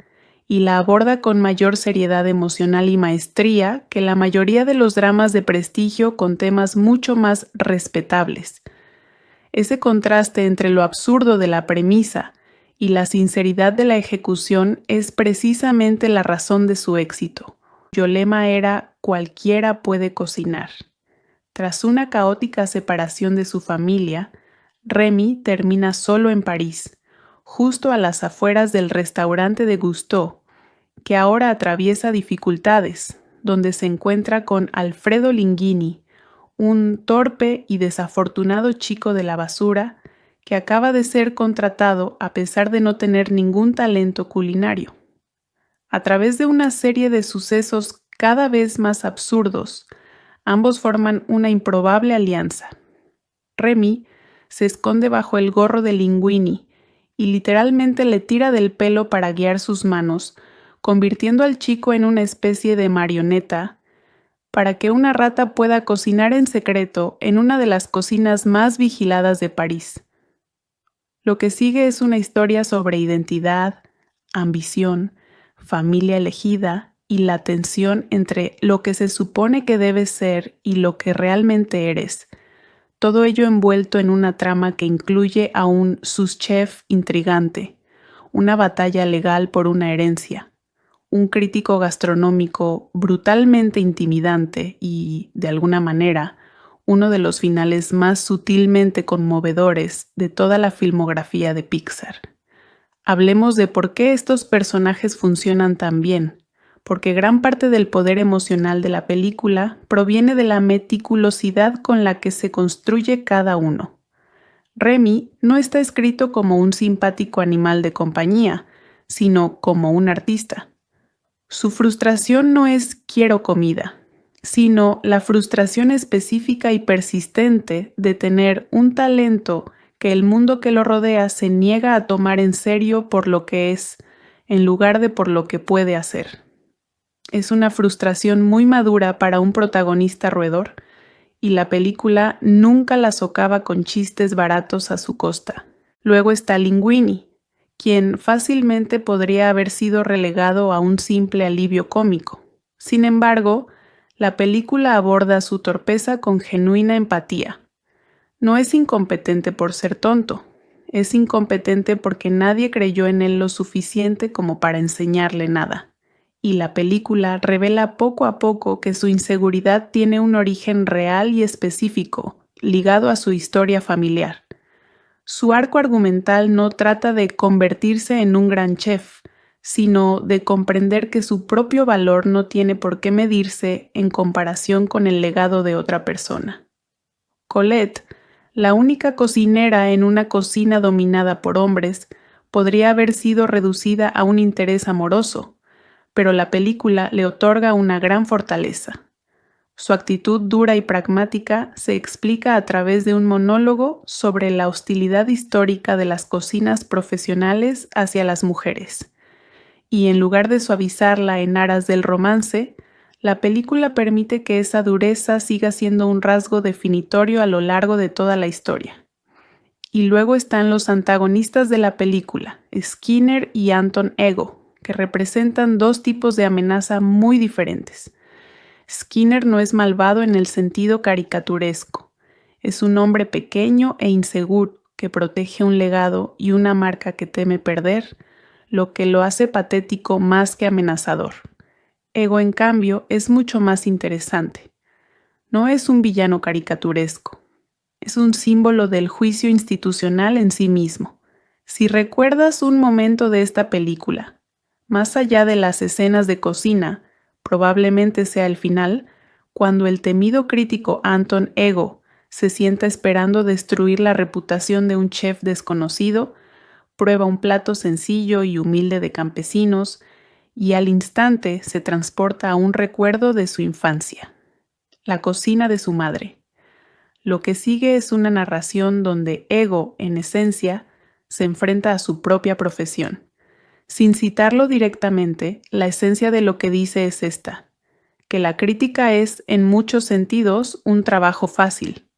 y la aborda con mayor seriedad emocional y maestría que la mayoría de los dramas de prestigio con temas mucho más respetables. Ese contraste entre lo absurdo de la premisa y la sinceridad de la ejecución es precisamente la razón de su éxito, cuyo lema era «Cualquiera puede cocinar». Tras una caótica separación de su familia, Remy termina solo en París, justo a las afueras del restaurante de Gusteau, que ahora atraviesa dificultades, donde se encuentra con Alfredo Linguini, un torpe y desafortunado chico de la basura que acaba de ser contratado a pesar de no tener ningún talento culinario. A través de una serie de sucesos cada vez más absurdos, ambos forman una improbable alianza. Remy se esconde bajo el gorro de Linguini y literalmente le tira del pelo para guiar sus manos, convirtiendo al chico en una especie de marioneta para que una rata pueda cocinar en secreto en una de las cocinas más vigiladas de París. Lo que sigue es una historia sobre identidad, ambición, familia elegida y la tensión entre lo que se supone que debes ser y lo que realmente eres. Todo ello envuelto en una trama que incluye a un sous-chef intrigante, una batalla legal por una herencia, un crítico gastronómico brutalmente intimidante y, de alguna manera, uno de los finales más sutilmente conmovedores de toda la filmografía de Pixar. Hablemos de por qué estos personajes funcionan tan bien, porque gran parte del poder emocional de la película proviene de la meticulosidad con la que se construye cada uno. Remy no está escrito como un simpático animal de compañía, sino como un artista. Su frustración no es quiero comida, sino la frustración específica y persistente de tener un talento que el mundo que lo rodea se niega a tomar en serio por lo que es, en lugar de por lo que puede hacer. Es una frustración muy madura para un protagonista roedor, y la película nunca la socava con chistes baratos a su costa. Luego está Linguini, quien fácilmente podría haber sido relegado a un simple alivio cómico. Sin embargo, la película aborda su torpeza con genuina empatía. No es incompetente por ser tonto, es incompetente porque nadie creyó en él lo suficiente como para enseñarle nada. Y la película revela poco a poco que su inseguridad tiene un origen real y específico, ligado a su historia familiar. Su arco argumental no trata de convertirse en un gran chef, sino de comprender que su propio valor no tiene por qué medirse en comparación con el legado de otra persona. Colette, la única cocinera en una cocina dominada por hombres, podría haber sido reducida a un interés amoroso, pero la película le otorga una gran fortaleza. Su actitud dura y pragmática se explica a través de un monólogo sobre la hostilidad histórica de las cocinas profesionales hacia las mujeres. Y en lugar de suavizarla en aras del romance, la película permite que esa dureza siga siendo un rasgo definitorio a lo largo de toda la historia. Y luego están los antagonistas de la película, Skinner y Anton Ego, que representan dos tipos de amenaza muy diferentes. Skinner no es malvado en el sentido caricaturesco. Es un hombre pequeño e inseguro que protege un legado y una marca que teme perder, lo que lo hace patético más que amenazador. Ego, en cambio, es mucho más interesante. No es un villano caricaturesco. Es un símbolo del juicio institucional en sí mismo. Si recuerdas un momento de esta película, más allá de las escenas de cocina, probablemente sea el final, cuando el temido crítico Anton Ego se sienta esperando destruir la reputación de un chef desconocido, prueba un plato sencillo y humilde de campesinos y al instante se transporta a un recuerdo de su infancia, la cocina de su madre. Lo que sigue es una narración donde Ego, en esencia, se enfrenta a su propia profesión. Sin citarlo directamente, la esencia de lo que dice es esta, que la crítica es, en muchos sentidos, un trabajo fácil.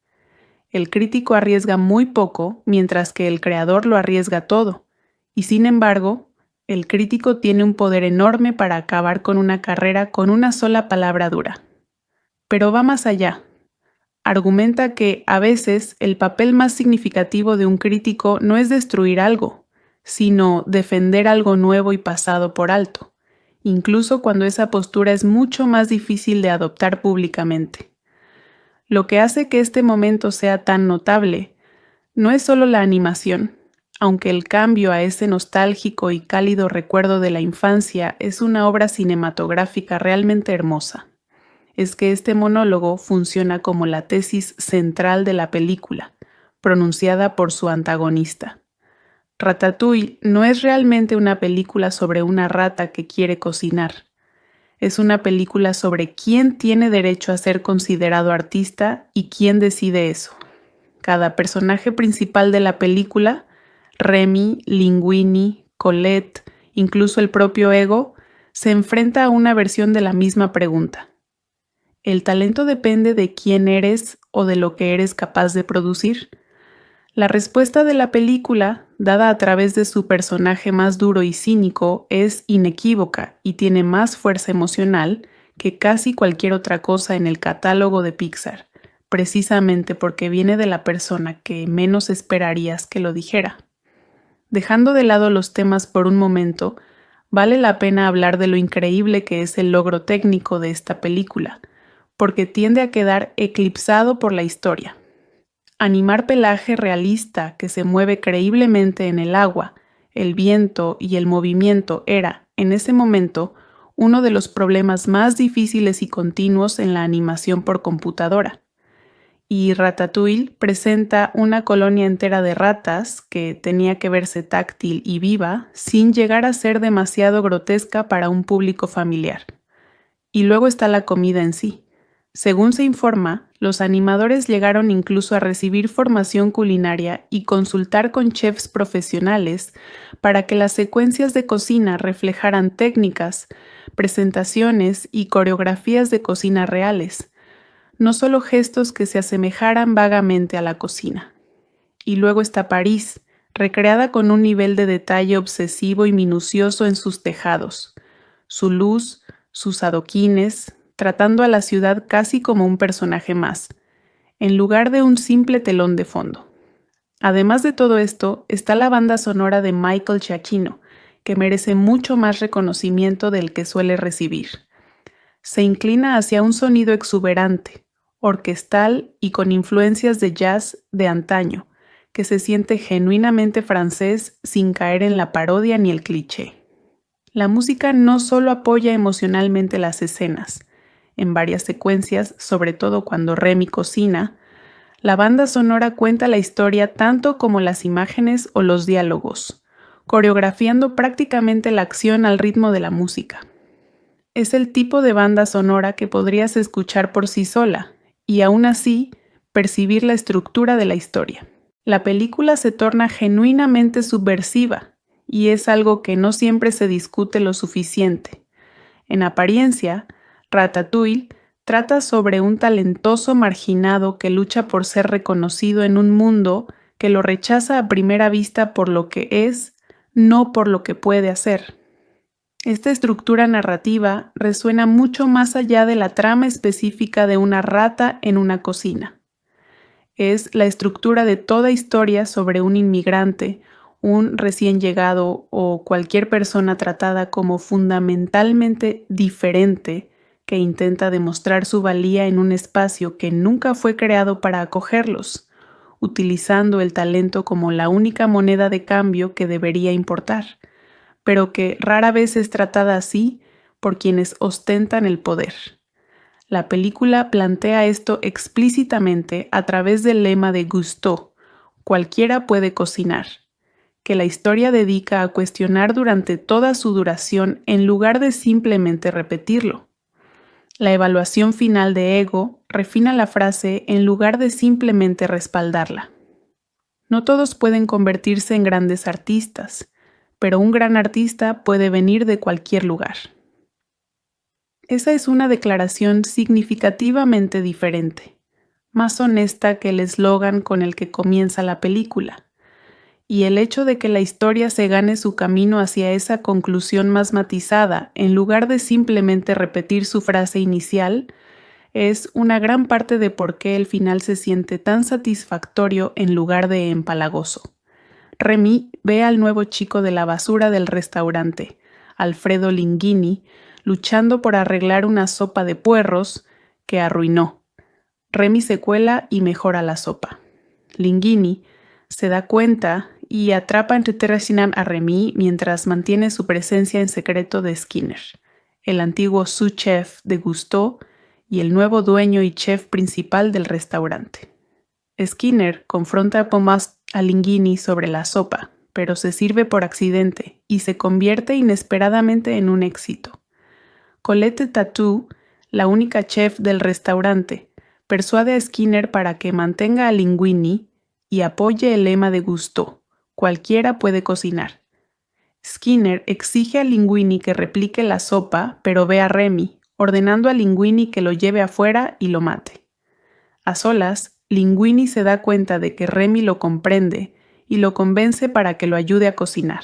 El crítico arriesga muy poco, mientras que el creador lo arriesga todo, y sin embargo, el crítico tiene un poder enorme para acabar con una carrera con una sola palabra dura. Pero va más allá. Argumenta que, a veces, el papel más significativo de un crítico no es destruir algo, sino defender algo nuevo y pasado por alto, incluso cuando esa postura es mucho más difícil de adoptar públicamente. Lo que hace que este momento sea tan notable no es solo la animación, aunque el cambio a ese nostálgico y cálido recuerdo de la infancia es una obra cinematográfica realmente hermosa. Es que este monólogo funciona como la tesis central de la película, pronunciada por su antagonista. Ratatouille no es realmente una película sobre una rata que quiere cocinar. Es una película sobre quién tiene derecho a ser considerado artista y quién decide eso. Cada personaje principal de la película, Remy, Linguini, Colette, incluso el propio Ego, se enfrenta a una versión de la misma pregunta. ¿El talento depende de quién eres o de lo que eres capaz de producir? La respuesta de la película, dada a través de su personaje más duro y cínico, es inequívoca y tiene más fuerza emocional que casi cualquier otra cosa en el catálogo de Pixar, precisamente porque viene de la persona que menos esperarías que lo dijera. Dejando de lado los temas por un momento, vale la pena hablar de lo increíble que es el logro técnico de esta película, porque tiende a quedar eclipsado por la historia. Animar pelaje realista que se mueve creíblemente en el agua, el viento y el movimiento era, en ese momento, uno de los problemas más difíciles y continuos en la animación por computadora. Y Ratatouille presenta una colonia entera de ratas que tenía que verse táctil y viva sin llegar a ser demasiado grotesca para un público familiar. Y luego está la comida en sí. Según se informa, los animadores llegaron incluso a recibir formación culinaria y consultar con chefs profesionales para que las secuencias de cocina reflejaran técnicas, presentaciones y coreografías de cocina reales, no solo gestos que se asemejaran vagamente a la cocina. Y luego está París, recreada con un nivel de detalle obsesivo y minucioso en sus tejados, su luz, sus adoquines, tratando a la ciudad casi como un personaje más, en lugar de un simple telón de fondo. Además de todo esto, está la banda sonora de Michael Giacchino, que merece mucho más reconocimiento del que suele recibir. Se inclina hacia un sonido exuberante, orquestal y con influencias de jazz de antaño, que se siente genuinamente francés sin caer en la parodia ni el cliché. La música no solo apoya emocionalmente las escenas. En varias secuencias, sobre todo cuando Remy cocina, la banda sonora cuenta la historia tanto como las imágenes o los diálogos, coreografiando prácticamente la acción al ritmo de la música. Es el tipo de banda sonora que podrías escuchar por sí sola, y aún así percibir la estructura de la historia. La película se torna genuinamente subversiva, y es algo que no siempre se discute lo suficiente. En apariencia, Ratatouille trata sobre un talentoso marginado que lucha por ser reconocido en un mundo que lo rechaza a primera vista por lo que es, no por lo que puede hacer. Esta estructura narrativa resuena mucho más allá de la trama específica de una rata en una cocina. Es la estructura de toda historia sobre un inmigrante, un recién llegado o cualquier persona tratada como fundamentalmente diferente que intenta demostrar su valía en un espacio que nunca fue creado para acogerlos, utilizando el talento como la única moneda de cambio que debería importar, pero que rara vez es tratada así por quienes ostentan el poder. La película plantea esto explícitamente a través del lema de Gusteau, cualquiera puede cocinar, que la historia dedica a cuestionar durante toda su duración en lugar de simplemente repetirlo. La evaluación final de Ego refina la frase en lugar de simplemente respaldarla. No todos pueden convertirse en grandes artistas, pero un gran artista puede venir de cualquier lugar. Esa es una declaración significativamente diferente, más honesta que el eslogan con el que comienza la película, y el hecho de que la historia se gane su camino hacia esa conclusión más matizada en lugar de simplemente repetir su frase inicial es una gran parte de por qué el final se siente tan satisfactorio en lugar de empalagoso. Remy ve al nuevo chico de la basura del restaurante, Alfredo Linguini, luchando por arreglar una sopa de puerros que arruinó. Remy se cuela y mejora la sopa. Linguini se da cuenta y atrapa entre Terrachinam a Remy mientras mantiene su presencia en secreto de Skinner, el antiguo sous-chef de Gusteau y el nuevo dueño y chef principal del restaurante. Skinner confronta a Linguini sobre la sopa, pero se sirve por accidente y se convierte inesperadamente en un éxito. Colette Tattoo, la única chef del restaurante, persuade a Skinner para que mantenga a Linguini y apoye el lema de Gusteau, cualquiera puede cocinar. Skinner exige a Linguini que replique la sopa, pero ve a Remy, ordenando a Linguini que lo lleve afuera y lo mate. A solas, Linguini se da cuenta de que Remy lo comprende y lo convence para que lo ayude a cocinar.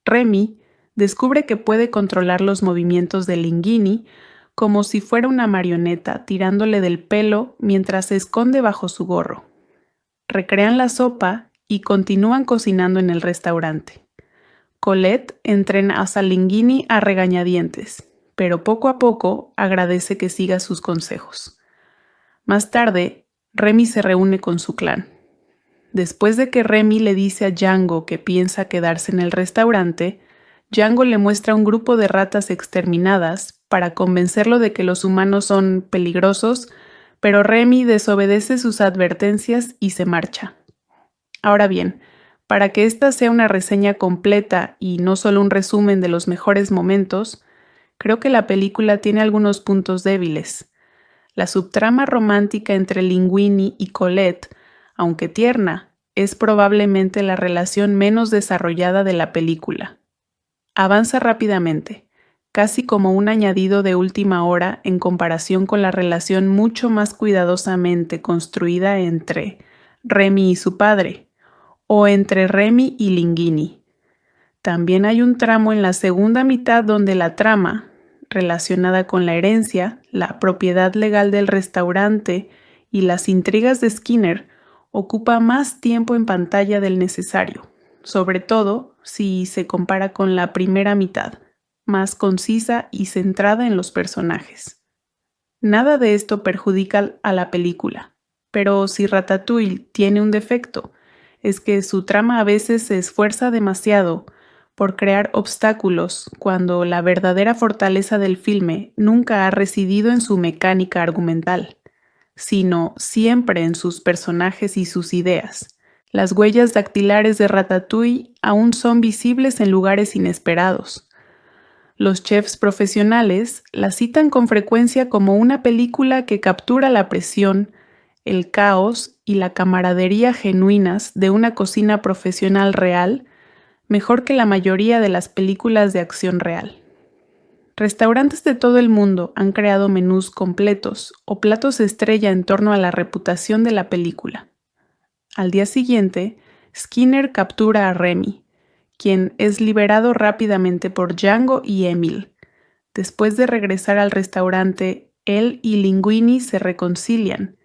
Remy descubre que puede controlar los movimientos de Linguini como si fuera una marioneta tirándole del pelo mientras se esconde bajo su gorro. Recrean la sopa y continúan cocinando en el restaurante. Colette entrena a Linguini a regañadientes, pero poco a poco agradece que siga sus consejos. Más tarde, Remy se reúne con su clan. Después de que Remy le dice a Django que piensa quedarse en el restaurante, Django le muestra un grupo de ratas exterminadas para convencerlo de que los humanos son peligrosos, pero Remy desobedece sus advertencias y se marcha. Ahora bien, para que esta sea una reseña completa y no solo un resumen de los mejores momentos, creo que la película tiene algunos puntos débiles. La subtrama romántica entre Linguini y Colette, aunque tierna, es probablemente la relación menos desarrollada de la película. Avanza rápidamente, casi como un añadido de última hora en comparación con la relación mucho más cuidadosamente construida entre Remy y su padre, o entre Remy y Linguini. También hay un tramo en la segunda mitad donde la trama, relacionada con la herencia, la propiedad legal del restaurante y las intrigas de Skinner, ocupa más tiempo en pantalla del necesario, sobre todo si se compara con la primera mitad, más concisa y centrada en los personajes. Nada de esto perjudica a la película, pero si Ratatouille tiene un defecto, es que su trama a veces se esfuerza demasiado por crear obstáculos cuando la verdadera fortaleza del filme nunca ha residido en su mecánica argumental, sino siempre en sus personajes y sus ideas. Las huellas dactilares de Ratatouille aún son visibles en lugares inesperados. Los chefs profesionales la citan con frecuencia como una película que captura la presión, el caos y la camaradería genuinas de una cocina profesional real, mejor que la mayoría de las películas de acción real. Restaurantes de todo el mundo han creado menús completos o platos estrella en torno a la reputación de la película. Al día siguiente, Skinner captura a Remy, quien es liberado rápidamente por Django y Emil. Después de regresar al restaurante, él y Linguini se reconcilian,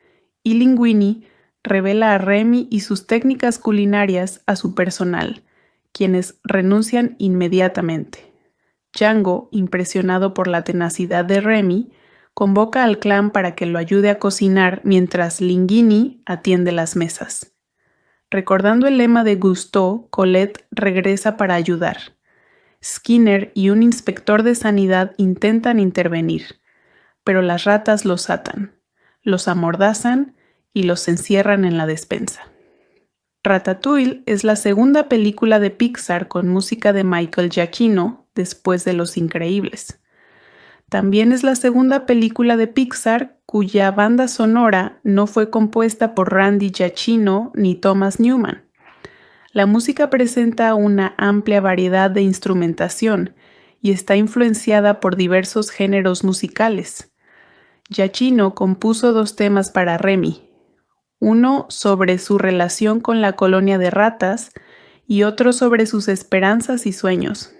y Linguini revela a Remy y sus técnicas culinarias a su personal, quienes renuncian inmediatamente. Django, impresionado por la tenacidad de Remy, convoca al clan para que lo ayude a cocinar mientras Linguini atiende las mesas. Recordando el lema de Gusteau, Colette regresa para ayudar. Skinner y un inspector de sanidad intentan intervenir, pero las ratas los atan, los amordazan y los encierran en la despensa. Ratatouille es la segunda película de Pixar con música de Michael Giacchino después de Los Increíbles. También es la segunda película de Pixar cuya banda sonora no fue compuesta por Randy Giacchino ni Thomas Newman. La música presenta una amplia variedad de instrumentación y está influenciada por diversos géneros musicales. Giacchino compuso 2 temas para Remy, uno sobre su relación con la colonia de ratas y otro sobre sus esperanzas y sueños.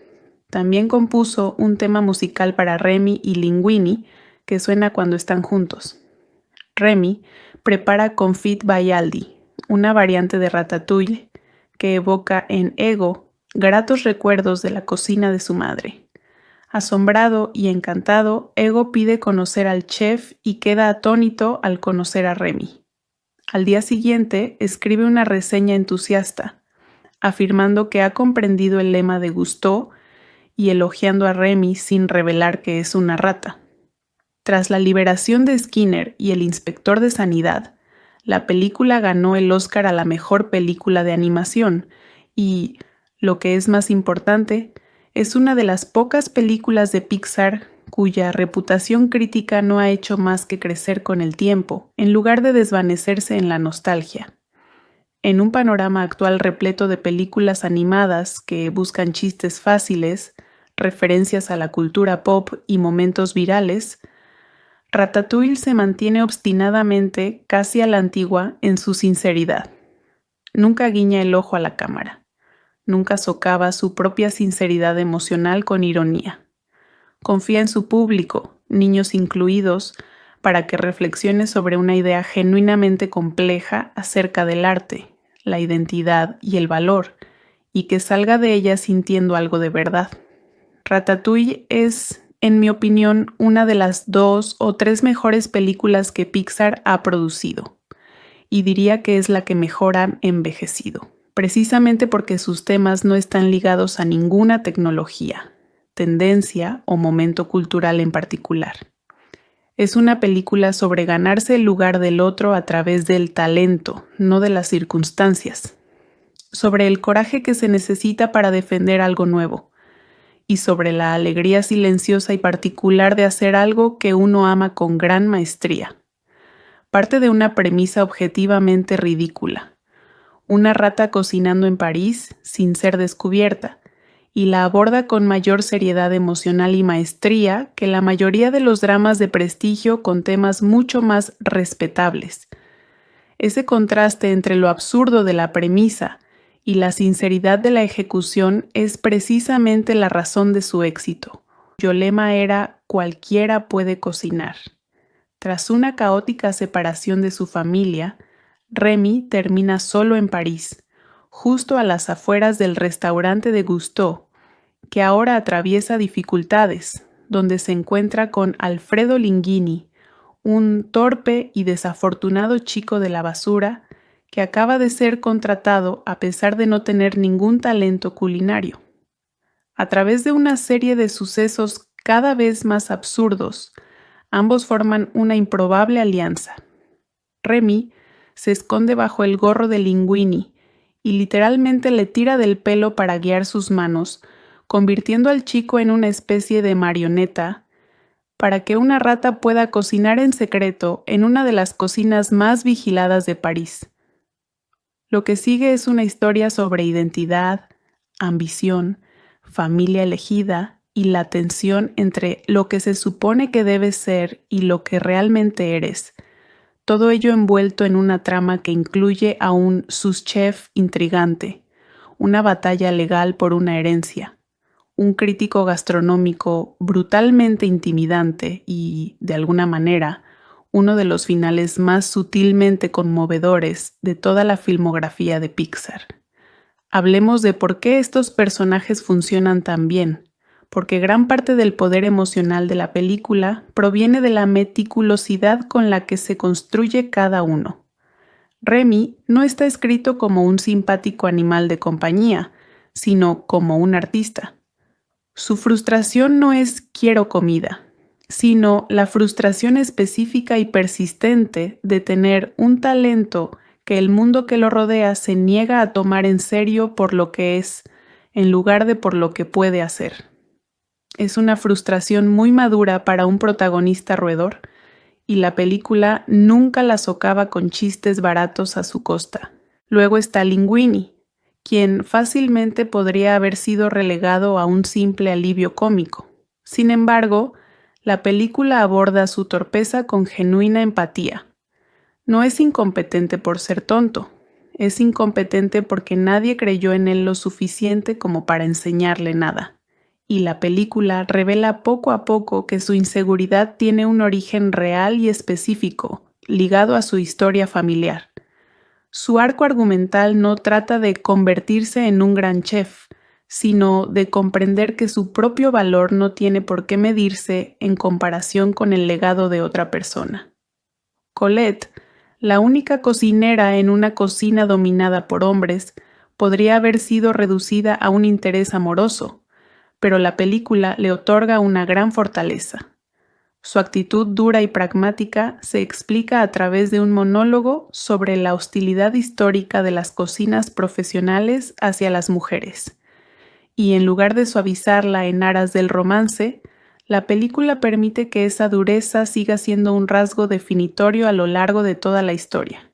También compuso un tema musical para Remy y Linguini que suena cuando están juntos. Remy prepara confit Baialdi, una variante de Ratatouille que evoca en Ego gratos recuerdos de la cocina de su madre. Asombrado y encantado, Ego pide conocer al chef y queda atónito al conocer a Remy. Al día siguiente, escribe una reseña entusiasta, afirmando que ha comprendido el lema de Gusteau y elogiando a Remy sin revelar que es una rata. Tras la liberación de Skinner y el inspector de sanidad, la película ganó el Oscar a la mejor película de animación y, lo que es más importante, es una de las pocas películas de Pixar cuya reputación crítica no ha hecho más que crecer con el tiempo, en lugar de desvanecerse en la nostalgia. En un panorama actual repleto de películas animadas que buscan chistes fáciles, referencias a la cultura pop y momentos virales, Ratatouille se mantiene obstinadamente casi a la antigua en su sinceridad. Nunca guiña el ojo a la cámara. Nunca socava su propia sinceridad emocional con ironía. Confía en su público, niños incluidos, para que reflexione sobre una idea genuinamente compleja acerca del arte, la identidad y el valor, y que salga de ella sintiendo algo de verdad. Ratatouille es, en mi opinión, una de las 2 o 3 mejores películas que Pixar ha producido. y diría que es la que mejor ha envejecido, precisamente porque sus temas no están ligados a ninguna tecnología, tendencia o momento cultural en particular. Es una película sobre ganarse el lugar del otro a través del talento, no de las circunstancias, sobre el coraje que se necesita para defender algo nuevo, y sobre la alegría silenciosa y particular de hacer algo que uno ama con gran maestría. Parte de una premisa objetivamente ridícula: una rata cocinando en París sin ser descubierta, y la aborda con mayor seriedad emocional y maestría que la mayoría de los dramas de prestigio con temas mucho más respetables. Ese contraste entre lo absurdo de la premisa y la sinceridad de la ejecución es precisamente la razón de su éxito, cuyo lema era "cualquiera puede cocinar". Tras una caótica separación de su familia, Remy termina solo en París, justo a las afueras del restaurante de Gusteau, que ahora atraviesa dificultades, donde se encuentra con Alfredo Linguini, un torpe y desafortunado chico de la basura que acaba de ser contratado a pesar de no tener ningún talento culinario. A través de una serie de sucesos cada vez más absurdos, ambos forman una improbable alianza. Remy se esconde bajo el gorro de Linguini y literalmente le tira del pelo para guiar sus manos, convirtiendo al chico en una especie de marioneta para que una rata pueda cocinar en secreto en una de las cocinas más vigiladas de París. Lo que sigue es una historia sobre identidad, ambición, familia elegida y la tensión entre lo que se supone que debes ser y lo que realmente eres. Todo ello envuelto en una trama que incluye a un sous-chef intrigante, una batalla legal por una herencia, un crítico gastronómico brutalmente intimidante y, de alguna manera, uno de los finales más sutilmente conmovedores de toda la filmografía de Pixar. Hablemos de por qué estos personajes funcionan tan bien, porque gran parte del poder emocional de la película proviene de la meticulosidad con la que se construye cada uno. Remy no está escrito como un simpático animal de compañía, sino como un artista. Su frustración no es "quiero comida", sino la frustración específica y persistente de tener un talento que el mundo que lo rodea se niega a tomar en serio por lo que es, en lugar de por lo que puede hacer. Es una frustración muy madura para un protagonista roedor, y la película nunca la socava con chistes baratos a su costa. Luego está Linguini, quien fácilmente podría haber sido relegado a un simple alivio cómico. Sin embargo, la película aborda su torpeza con genuina empatía. No es incompetente por ser tonto, es incompetente porque nadie creyó en él lo suficiente como para enseñarle nada. Y la película revela poco a poco que su inseguridad tiene un origen real y específico, ligado a su historia familiar. Su arco argumental no trata de convertirse en un gran chef, sino de comprender que su propio valor no tiene por qué medirse en comparación con el legado de otra persona. Colette, la única cocinera en una cocina dominada por hombres, podría haber sido reducida a un interés amoroso, pero la película le otorga una gran fortaleza. Su actitud dura y pragmática se explica a través de un monólogo sobre la hostilidad histórica de las cocinas profesionales hacia las mujeres. Y en lugar de suavizarla en aras del romance, la película permite que esa dureza siga siendo un rasgo definitorio a lo largo de toda la historia.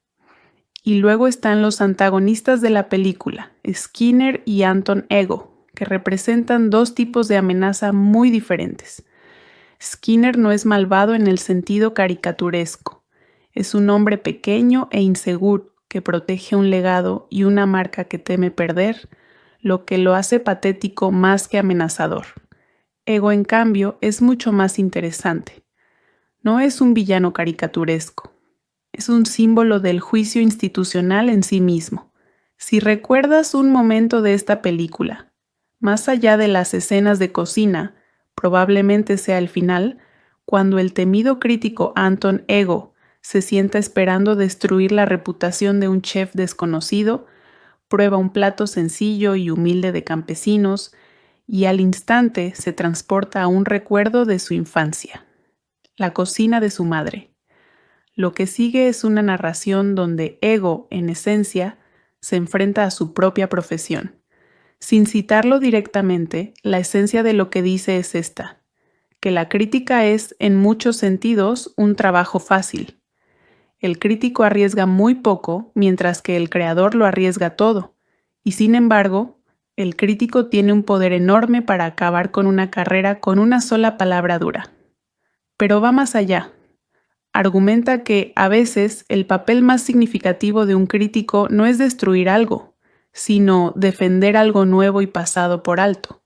Y luego están los antagonistas de la película, Skinner y Anton Ego, que representan dos tipos de amenaza muy diferentes. Skinner no es malvado en el sentido caricaturesco. Es un hombre pequeño e inseguro que protege un legado y una marca que teme perder, lo que lo hace patético más que amenazador. Ego, en cambio, es mucho más interesante. No es un villano caricaturesco. Es un símbolo del juicio institucional en sí mismo. Si recuerdas un momento de esta película, más allá de las escenas de cocina, probablemente sea el final, cuando el temido crítico Anton Ego se sienta esperando destruir la reputación de un chef desconocido, prueba un plato sencillo y humilde de campesinos y al instante se transporta a un recuerdo de su infancia, la cocina de su madre. Lo que sigue es una narración donde Ego, en esencia, se enfrenta a su propia profesión. Sin citarlo directamente, la esencia de lo que dice es esta, que la crítica es, en muchos sentidos, un trabajo fácil. El crítico arriesga muy poco, mientras que el creador lo arriesga todo, y sin embargo, el crítico tiene un poder enorme para acabar con una carrera con una sola palabra dura. Pero va más allá. Argumenta que, a veces, el papel más significativo de un crítico no es destruir algo, sino defender algo nuevo y pasado por alto,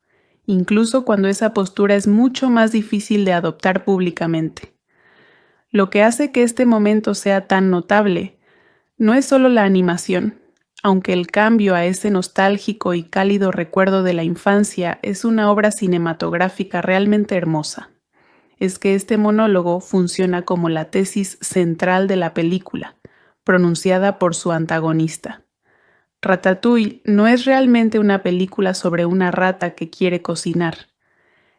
incluso cuando esa postura es mucho más difícil de adoptar públicamente. Lo que hace que este momento sea tan notable no es solo la animación, aunque el cambio a ese nostálgico y cálido recuerdo de la infancia es una obra cinematográfica realmente hermosa. Es que este monólogo funciona como la tesis central de la película, pronunciada por su antagonista. Ratatouille no es realmente una película sobre una rata que quiere cocinar.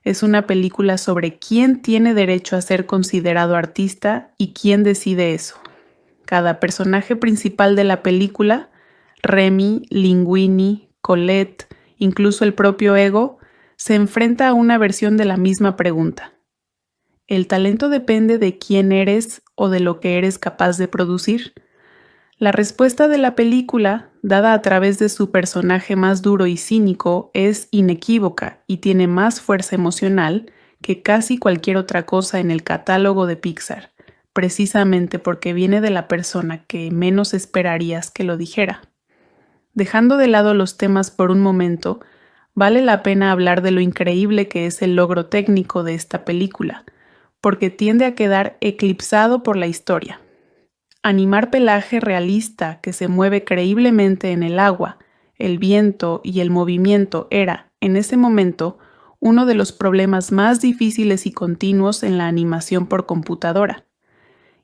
Es una película sobre quién tiene derecho a ser considerado artista y quién decide eso. Cada personaje principal de la película, Remy, Linguini, Colette, incluso el propio Ego, se enfrenta a una versión de la misma pregunta. ¿El talento depende de quién eres o de lo que eres capaz de producir? La respuesta de la película, dada a través de su personaje más duro y cínico, es inequívoca y tiene más fuerza emocional que casi cualquier otra cosa en el catálogo de Pixar, precisamente porque viene de la persona que menos esperarías que lo dijera. Dejando de lado los temas por un momento, vale la pena hablar de lo increíble que es el logro técnico de esta película, porque tiende a quedar eclipsado por la historia. Animar pelaje realista que se mueve creíblemente en el agua, el viento y el movimiento era, en ese momento, uno de los problemas más difíciles y continuos en la animación por computadora.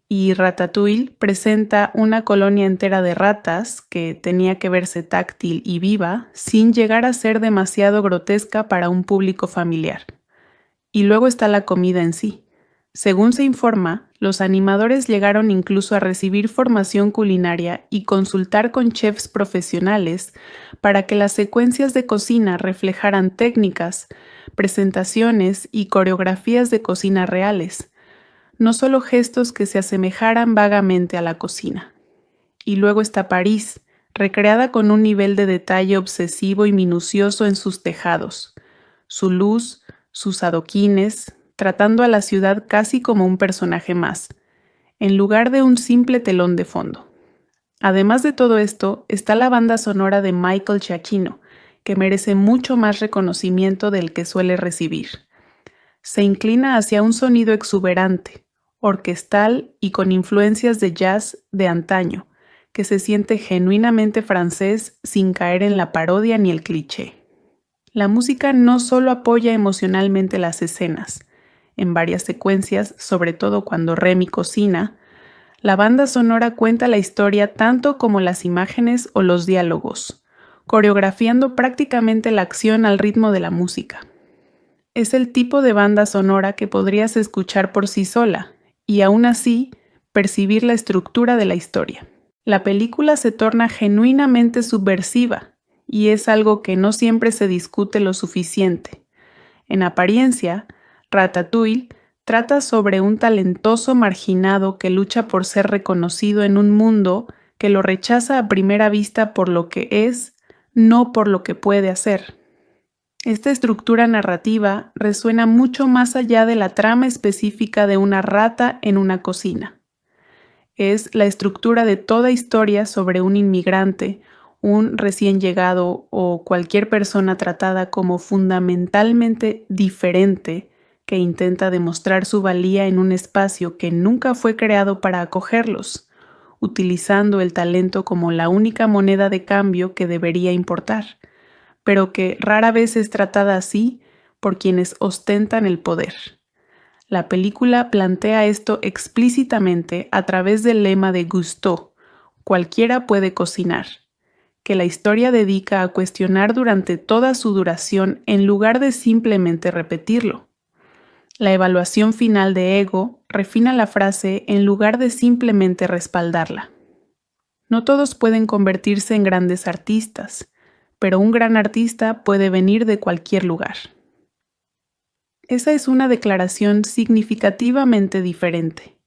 Y Ratatouille presenta una colonia entera de ratas que tenía que verse táctil y viva sin llegar a ser demasiado grotesca para un público familiar. Y luego está la comida en sí. Según se informa, los animadores llegaron incluso a recibir formación culinaria y consultar con chefs profesionales para que las secuencias de cocina reflejaran técnicas, presentaciones y coreografías de cocina reales, no solo gestos que se asemejaran vagamente a la cocina. Y luego está París, recreada con un nivel de detalle obsesivo y minucioso en sus tejados, su luz, sus adoquines, tratando a la ciudad casi como un personaje más, en lugar de un simple telón de fondo. Además de todo esto, está la banda sonora de Michael Giacchino, que merece mucho más reconocimiento del que suele recibir. Se inclina hacia un sonido exuberante, orquestal y con influencias de jazz de antaño, que se siente genuinamente francés sin caer en la parodia ni el cliché. La música no solo apoya emocionalmente las escenas. En varias secuencias, sobre todo cuando Remy cocina, la banda sonora cuenta la historia tanto como las imágenes o los diálogos, coreografiando prácticamente la acción al ritmo de la música. Es el tipo de banda sonora que podrías escuchar por sí sola y aún así percibir la estructura de la historia. La película se torna genuinamente subversiva y es algo que no siempre se discute lo suficiente. En apariencia, Ratatouille trata sobre un talentoso marginado que lucha por ser reconocido en un mundo que lo rechaza a primera vista por lo que es, no por lo que puede hacer. Esta estructura narrativa resuena mucho más allá de la trama específica de una rata en una cocina. Es la estructura de toda historia sobre un inmigrante, un recién llegado o cualquier persona tratada como fundamentalmente diferente que intenta demostrar su valía en un espacio que nunca fue creado para acogerlos, utilizando el talento como la única moneda de cambio que debería importar, pero que rara vez es tratada así por quienes ostentan el poder. La película plantea esto explícitamente a través del lema de Gusteau, cualquiera puede cocinar, que la historia dedica a cuestionar durante toda su duración en lugar de simplemente repetirlo. La evaluación final de Ego refina la frase en lugar de simplemente respaldarla. No todos pueden convertirse en grandes artistas, pero un gran artista puede venir de cualquier lugar. Esa es una declaración significativamente diferente,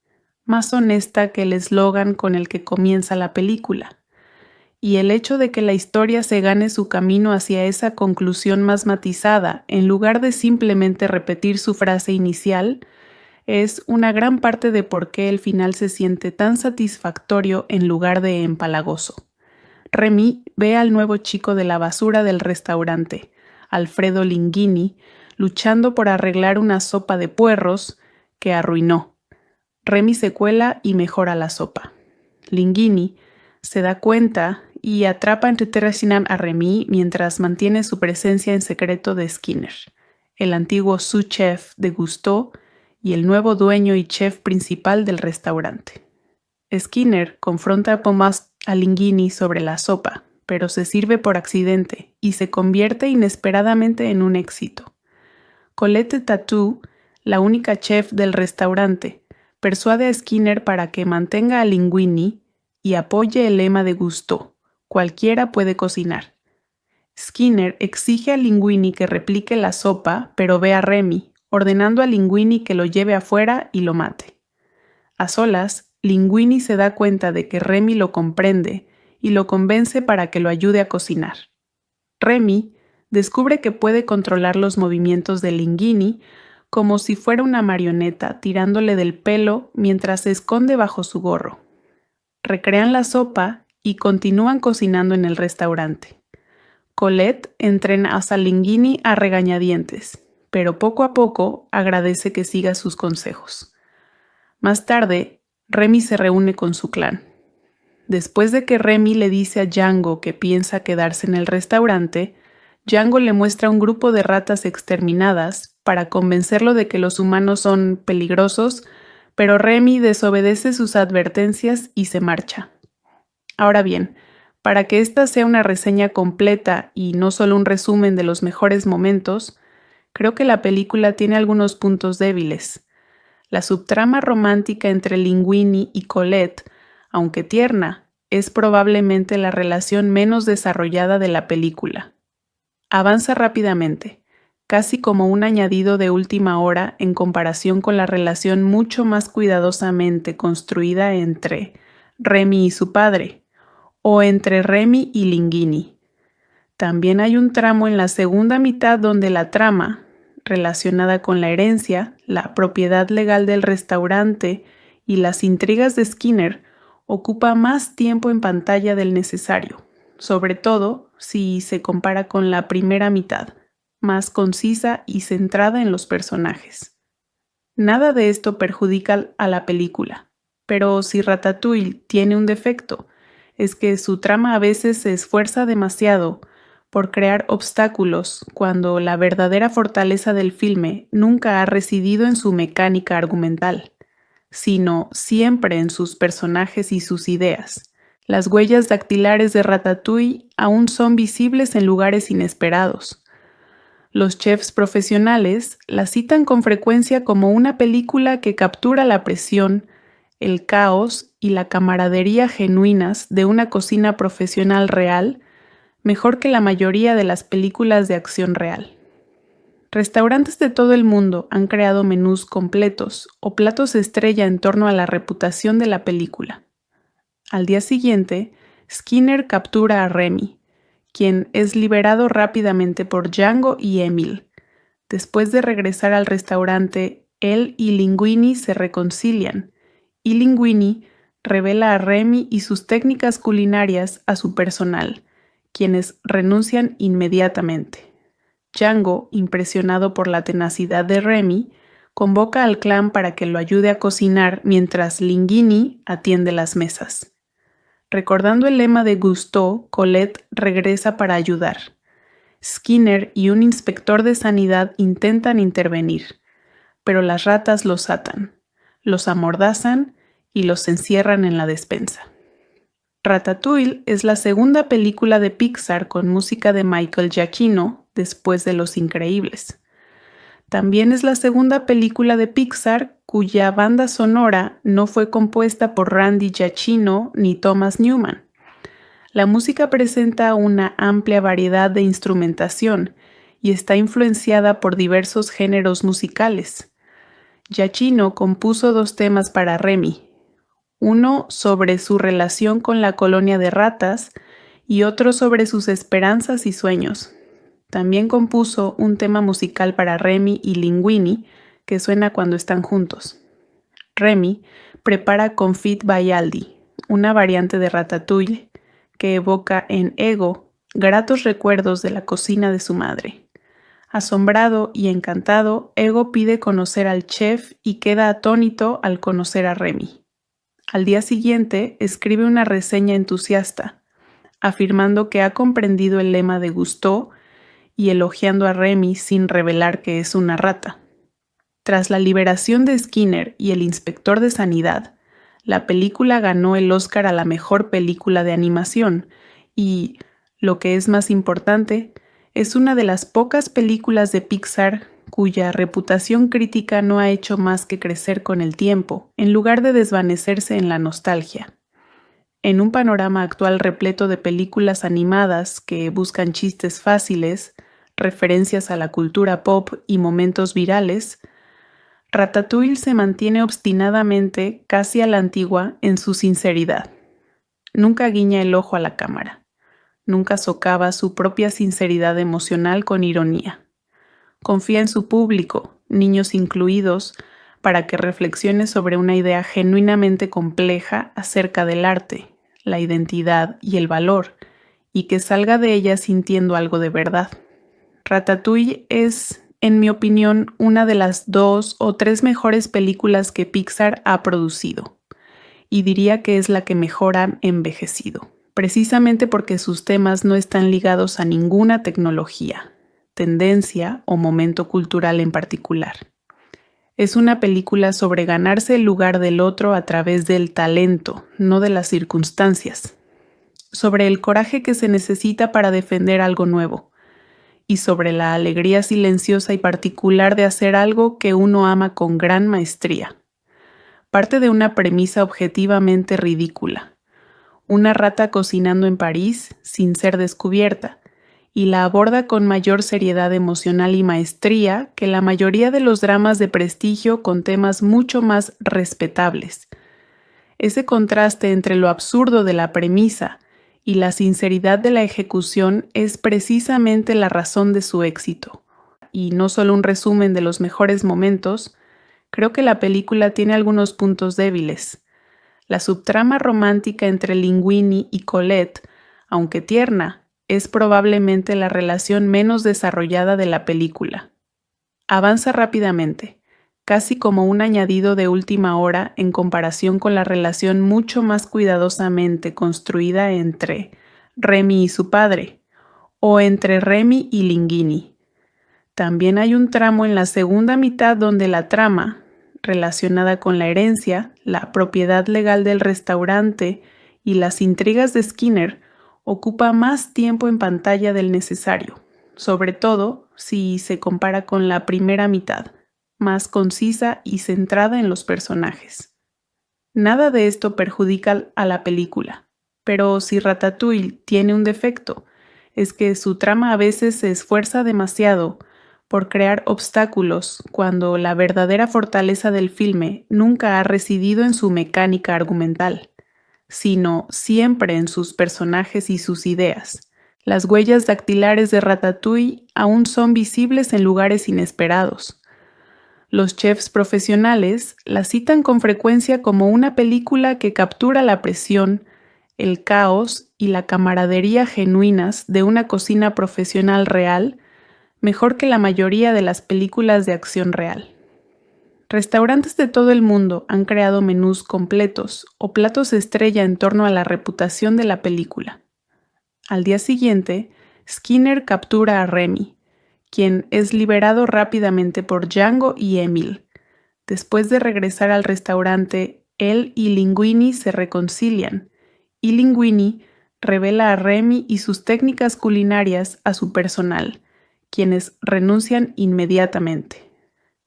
más honesta que el eslogan con el que comienza la película. Y el hecho de que la historia se gane su camino hacia esa conclusión más matizada, en lugar de simplemente repetir su frase inicial, es una gran parte de por qué el final se siente tan satisfactorio en lugar de empalagoso. Remy ve al nuevo chico de la basura del restaurante, Alfredo Linguini, luchando por arreglar una sopa de puerros que arruinó. Remy se cuela y mejora la sopa. Linguini se da cuenta y atrapa entre Terrachinam a Remy mientras mantiene su presencia en secreto de Skinner, el antiguo sous-chef de Gusteau y el nuevo dueño y chef principal del restaurante. Skinner confronta a Linguini sobre la sopa, pero se sirve por accidente y se convierte inesperadamente en un éxito. Colette Tattoo, la única chef del restaurante, persuade a Skinner para que mantenga a Linguini y apoye el lema de Gusteau, cualquiera puede cocinar. Skinner exige a Linguini que replique la sopa, pero ve a Remy, ordenando a Linguini que lo lleve afuera y lo mate. A solas, Linguini se da cuenta de que Remy lo comprende y lo convence para que lo ayude a cocinar. Remy descubre que puede controlar los movimientos de Linguini como si fuera una marioneta tirándole del pelo mientras se esconde bajo su gorro. Recrean la sopa y continúan cocinando en el restaurante. Colette entrena a Linguini a regañadientes, pero poco a poco agradece que siga sus consejos. Más tarde, Remy se reúne con su clan. Después de que Remy le dice a Django que piensa quedarse en el restaurante, Django le muestra un grupo de ratas exterminadas para convencerlo de que los humanos son peligrosos, pero Remy desobedece sus advertencias y se marcha. Ahora bien, para que esta sea una reseña completa y no solo un resumen de los mejores momentos, creo que la película tiene algunos puntos débiles. La subtrama romántica entre Linguini y Colette, aunque tierna, es probablemente la relación menos desarrollada de la película. Avanza rápidamente, casi como un añadido de última hora en comparación con la relación mucho más cuidadosamente construida entre Remy y su padre, o entre Remy y Linguini. También hay un tramo en la segunda mitad donde la trama, relacionada con la herencia, la propiedad legal del restaurante y las intrigas de Skinner, ocupa más tiempo en pantalla del necesario, sobre todo si se compara con la primera mitad, más concisa y centrada en los personajes. Nada de esto perjudica a la película, pero si Ratatouille tiene un defecto, es que su trama a veces se esfuerza demasiado por crear obstáculos cuando la verdadera fortaleza del filme nunca ha residido en su mecánica argumental, sino siempre en sus personajes y sus ideas. Las huellas dactilares de Ratatouille aún son visibles en lugares inesperados. Los chefs profesionales la citan con frecuencia como una película que captura la presión, el caos y la camaradería genuinas de una cocina profesional real, mejor que la mayoría de las películas de acción real. Restaurantes de todo el mundo han creado menús completos o platos estrella en torno a la reputación de la película. Al día siguiente, Skinner captura a Remy, quien es liberado rápidamente por Django y Emil. Después de regresar al restaurante, él y Linguini se reconcilian, y Linguini revela a Remy y sus técnicas culinarias a su personal, quienes renuncian inmediatamente. Django, impresionado por la tenacidad de Remy, convoca al clan para que lo ayude a cocinar mientras Linguini atiende las mesas. Recordando el lema de Gusteau, Colette regresa para ayudar. Skinner y un inspector de sanidad intentan intervenir, pero las ratas los atan, los amordazan y los encierran en la despensa. Ratatouille es la segunda película de Pixar con música de Michael Giacchino después de Los Increíbles. También es la segunda película de Pixar cuya banda sonora no fue compuesta por Randy Giacchino ni Thomas Newman. La música presenta una amplia variedad de instrumentación y está influenciada por diversos géneros musicales. Giacchino compuso 2 temas para Remy, uno sobre su relación con la colonia de ratas y otro sobre sus esperanzas y sueños. También compuso un tema musical para Remy y Linguini que suena cuando están juntos. Remy prepara confit Baialdi, una variante de ratatouille que evoca en Ego gratos recuerdos de la cocina de su madre. Asombrado y encantado, Ego pide conocer al chef y queda atónito al conocer a Remy. Al día siguiente, escribe una reseña entusiasta, afirmando que ha comprendido el lema de Gusteau y elogiando a Remy sin revelar que es una rata. Tras la liberación de Skinner y El Inspector de Sanidad, la película ganó el Oscar a la mejor película de animación y, lo que es más importante, es una de las pocas películas de Pixar cuya reputación crítica no ha hecho más que crecer con el tiempo, en lugar de desvanecerse en la nostalgia. En un panorama actual repleto de películas animadas que buscan chistes fáciles, referencias a la cultura pop y momentos virales, Ratatouille se mantiene obstinadamente casi a la antigua en su sinceridad. Nunca guiña el ojo a la cámara. Nunca socava su propia sinceridad emocional con ironía. Confía en su público, niños incluidos, para que reflexione sobre una idea genuinamente compleja acerca del arte, la identidad y el valor, y que salga de ella sintiendo algo de verdad. Ratatouille es, en mi opinión, una de las 2 o 3 mejores películas que Pixar ha producido, y diría que es la que mejor han envejecido, precisamente porque sus temas no están ligados a ninguna tecnología, tendencia o momento cultural en particular. Es una película sobre ganarse el lugar del otro a través del talento, no de las circunstancias, sobre el coraje que se necesita para defender algo nuevo, y sobre la alegría silenciosa y particular de hacer algo que uno ama con gran maestría. Parte de una premisa objetivamente ridícula: una rata cocinando en París sin ser descubierta, y la aborda con mayor seriedad emocional y maestría que la mayoría de los dramas de prestigio con temas mucho más respetables. Ese contraste entre lo absurdo de la premisa y la sinceridad de la ejecución es precisamente la razón de su éxito. Y no solo un resumen de los mejores momentos, creo que la película tiene algunos puntos débiles. La subtrama romántica entre Linguini y Colette, aunque tierna, es probablemente la relación menos desarrollada de la película. Avanza rápidamente, casi como un añadido de última hora en comparación con la relación mucho más cuidadosamente construida entre Remy y su padre, o entre Remy y Linguini. También hay un tramo en la segunda mitad donde la trama, relacionada con la herencia, la propiedad legal del restaurante y las intrigas de Skinner, ocupa más tiempo en pantalla del necesario, sobre todo si se compara con la primera mitad, más concisa y centrada en los personajes. Nada de esto perjudica a la película, pero si Ratatouille tiene un defecto, es que su trama a veces se esfuerza demasiado por crear obstáculos cuando la verdadera fortaleza del filme nunca ha residido en su mecánica argumental, sino siempre en sus personajes y sus ideas. Las huellas dactilares de Ratatouille aún son visibles en lugares inesperados. Los chefs profesionales la citan con frecuencia como una película que captura la presión, el caos y la camaradería genuinas de una cocina profesional real, mejor que la mayoría de las películas de acción real. Restaurantes de todo el mundo han creado menús completos o platos estrella en torno a la reputación de la película. Al día siguiente, Skinner captura a Remy, quien es liberado rápidamente por Django y Emil, Después de regresar al restaurante, él y Linguini se reconcilian, y Linguini revela a Remy y sus técnicas culinarias a su personal, quienes renuncian inmediatamente.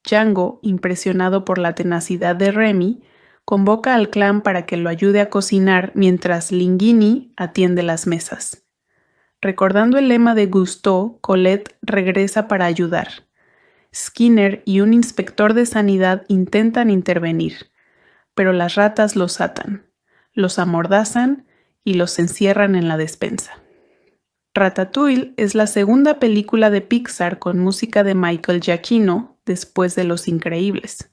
Django, impresionado por la tenacidad de Remy, convoca al clan para que lo ayude a cocinar mientras Linguini atiende las mesas. Recordando el lema de Gusteau, Colette regresa para ayudar. Skinner y un inspector de sanidad intentan intervenir, pero las ratas los atan, los amordazan y los encierran en la despensa. Ratatouille es la segunda película de Pixar con música de Michael Giacchino después de Los Increíbles.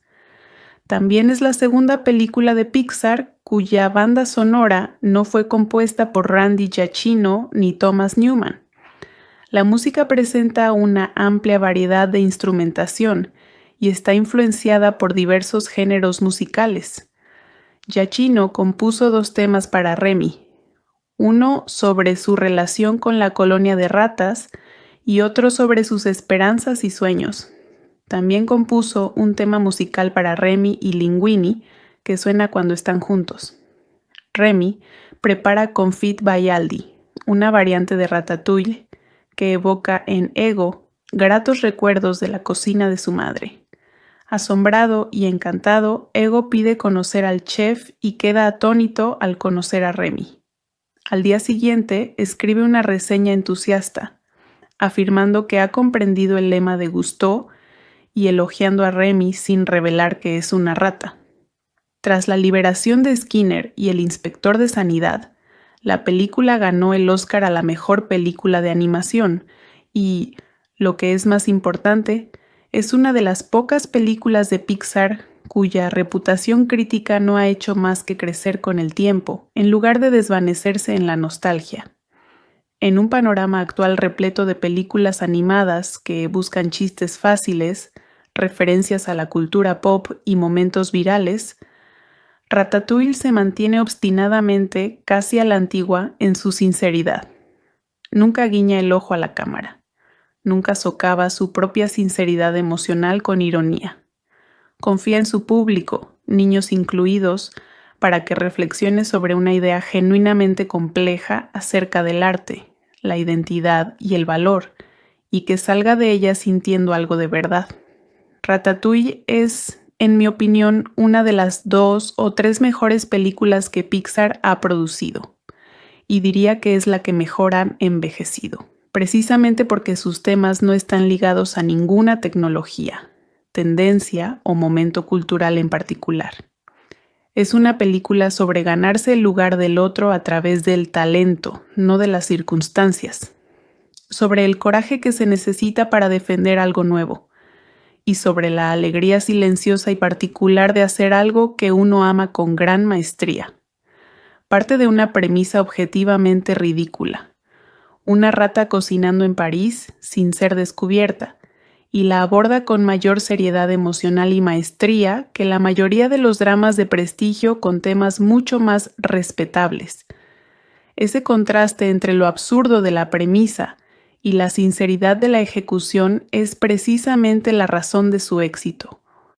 También es la segunda película de Pixar cuya banda sonora no fue compuesta por Randy Giacchino ni Thomas Newman. La música presenta una amplia variedad de instrumentación y está influenciada por diversos géneros musicales. Giacchino compuso 2 temas para Remy, uno sobre su relación con la colonia de ratas y otro sobre sus esperanzas y sueños. También compuso un tema musical para Remy y Linguini que suena cuando están juntos. Remy prepara confit Baialdi, una variante de ratatouille que evoca en Ego gratos recuerdos de la cocina de su madre. Asombrado y encantado, Ego pide conocer al chef y queda atónito al conocer a Remy. Al día siguiente, escribe una reseña entusiasta, afirmando que ha comprendido el lema de Gusteau y elogiando a Remy sin revelar que es una rata. Tras la liberación de Skinner y el inspector de sanidad, la película ganó el Oscar a la mejor película de animación y, lo que es más importante, es una de las pocas películas de Pixar cuya reputación crítica no ha hecho más que crecer con el tiempo, en lugar de desvanecerse en la nostalgia. En un panorama actual repleto de películas animadas que buscan chistes fáciles, referencias a la cultura pop y momentos virales, Ratatouille se mantiene obstinadamente, casi a la antigua, en su sinceridad. Nunca guiña el ojo a la cámara. Nunca socava su propia sinceridad emocional con ironía. Confía en su público, niños incluidos, para que reflexione sobre una idea genuinamente compleja acerca del arte, la identidad y el valor, y que salga de ella sintiendo algo de verdad. Ratatouille es, en mi opinión, una de las 2 o 3 mejores películas que Pixar ha producido, y diría que es la que mejor ha envejecido, precisamente porque sus temas no están ligados a ninguna tecnología, tendencia o momento cultural en particular. Es una película sobre ganarse el lugar del otro a través del talento, no de las circunstancias, sobre el coraje que se necesita para defender algo nuevo, y sobre la alegría silenciosa y particular de hacer algo que uno ama con gran maestría. Parte de una premisa objetivamente ridícula: una rata cocinando en París sin ser descubierta, y la aborda con mayor seriedad emocional y maestría que la mayoría de los dramas de prestigio con temas mucho más respetables. Ese contraste entre lo absurdo de la premisa y la sinceridad de la ejecución es precisamente la razón de su éxito.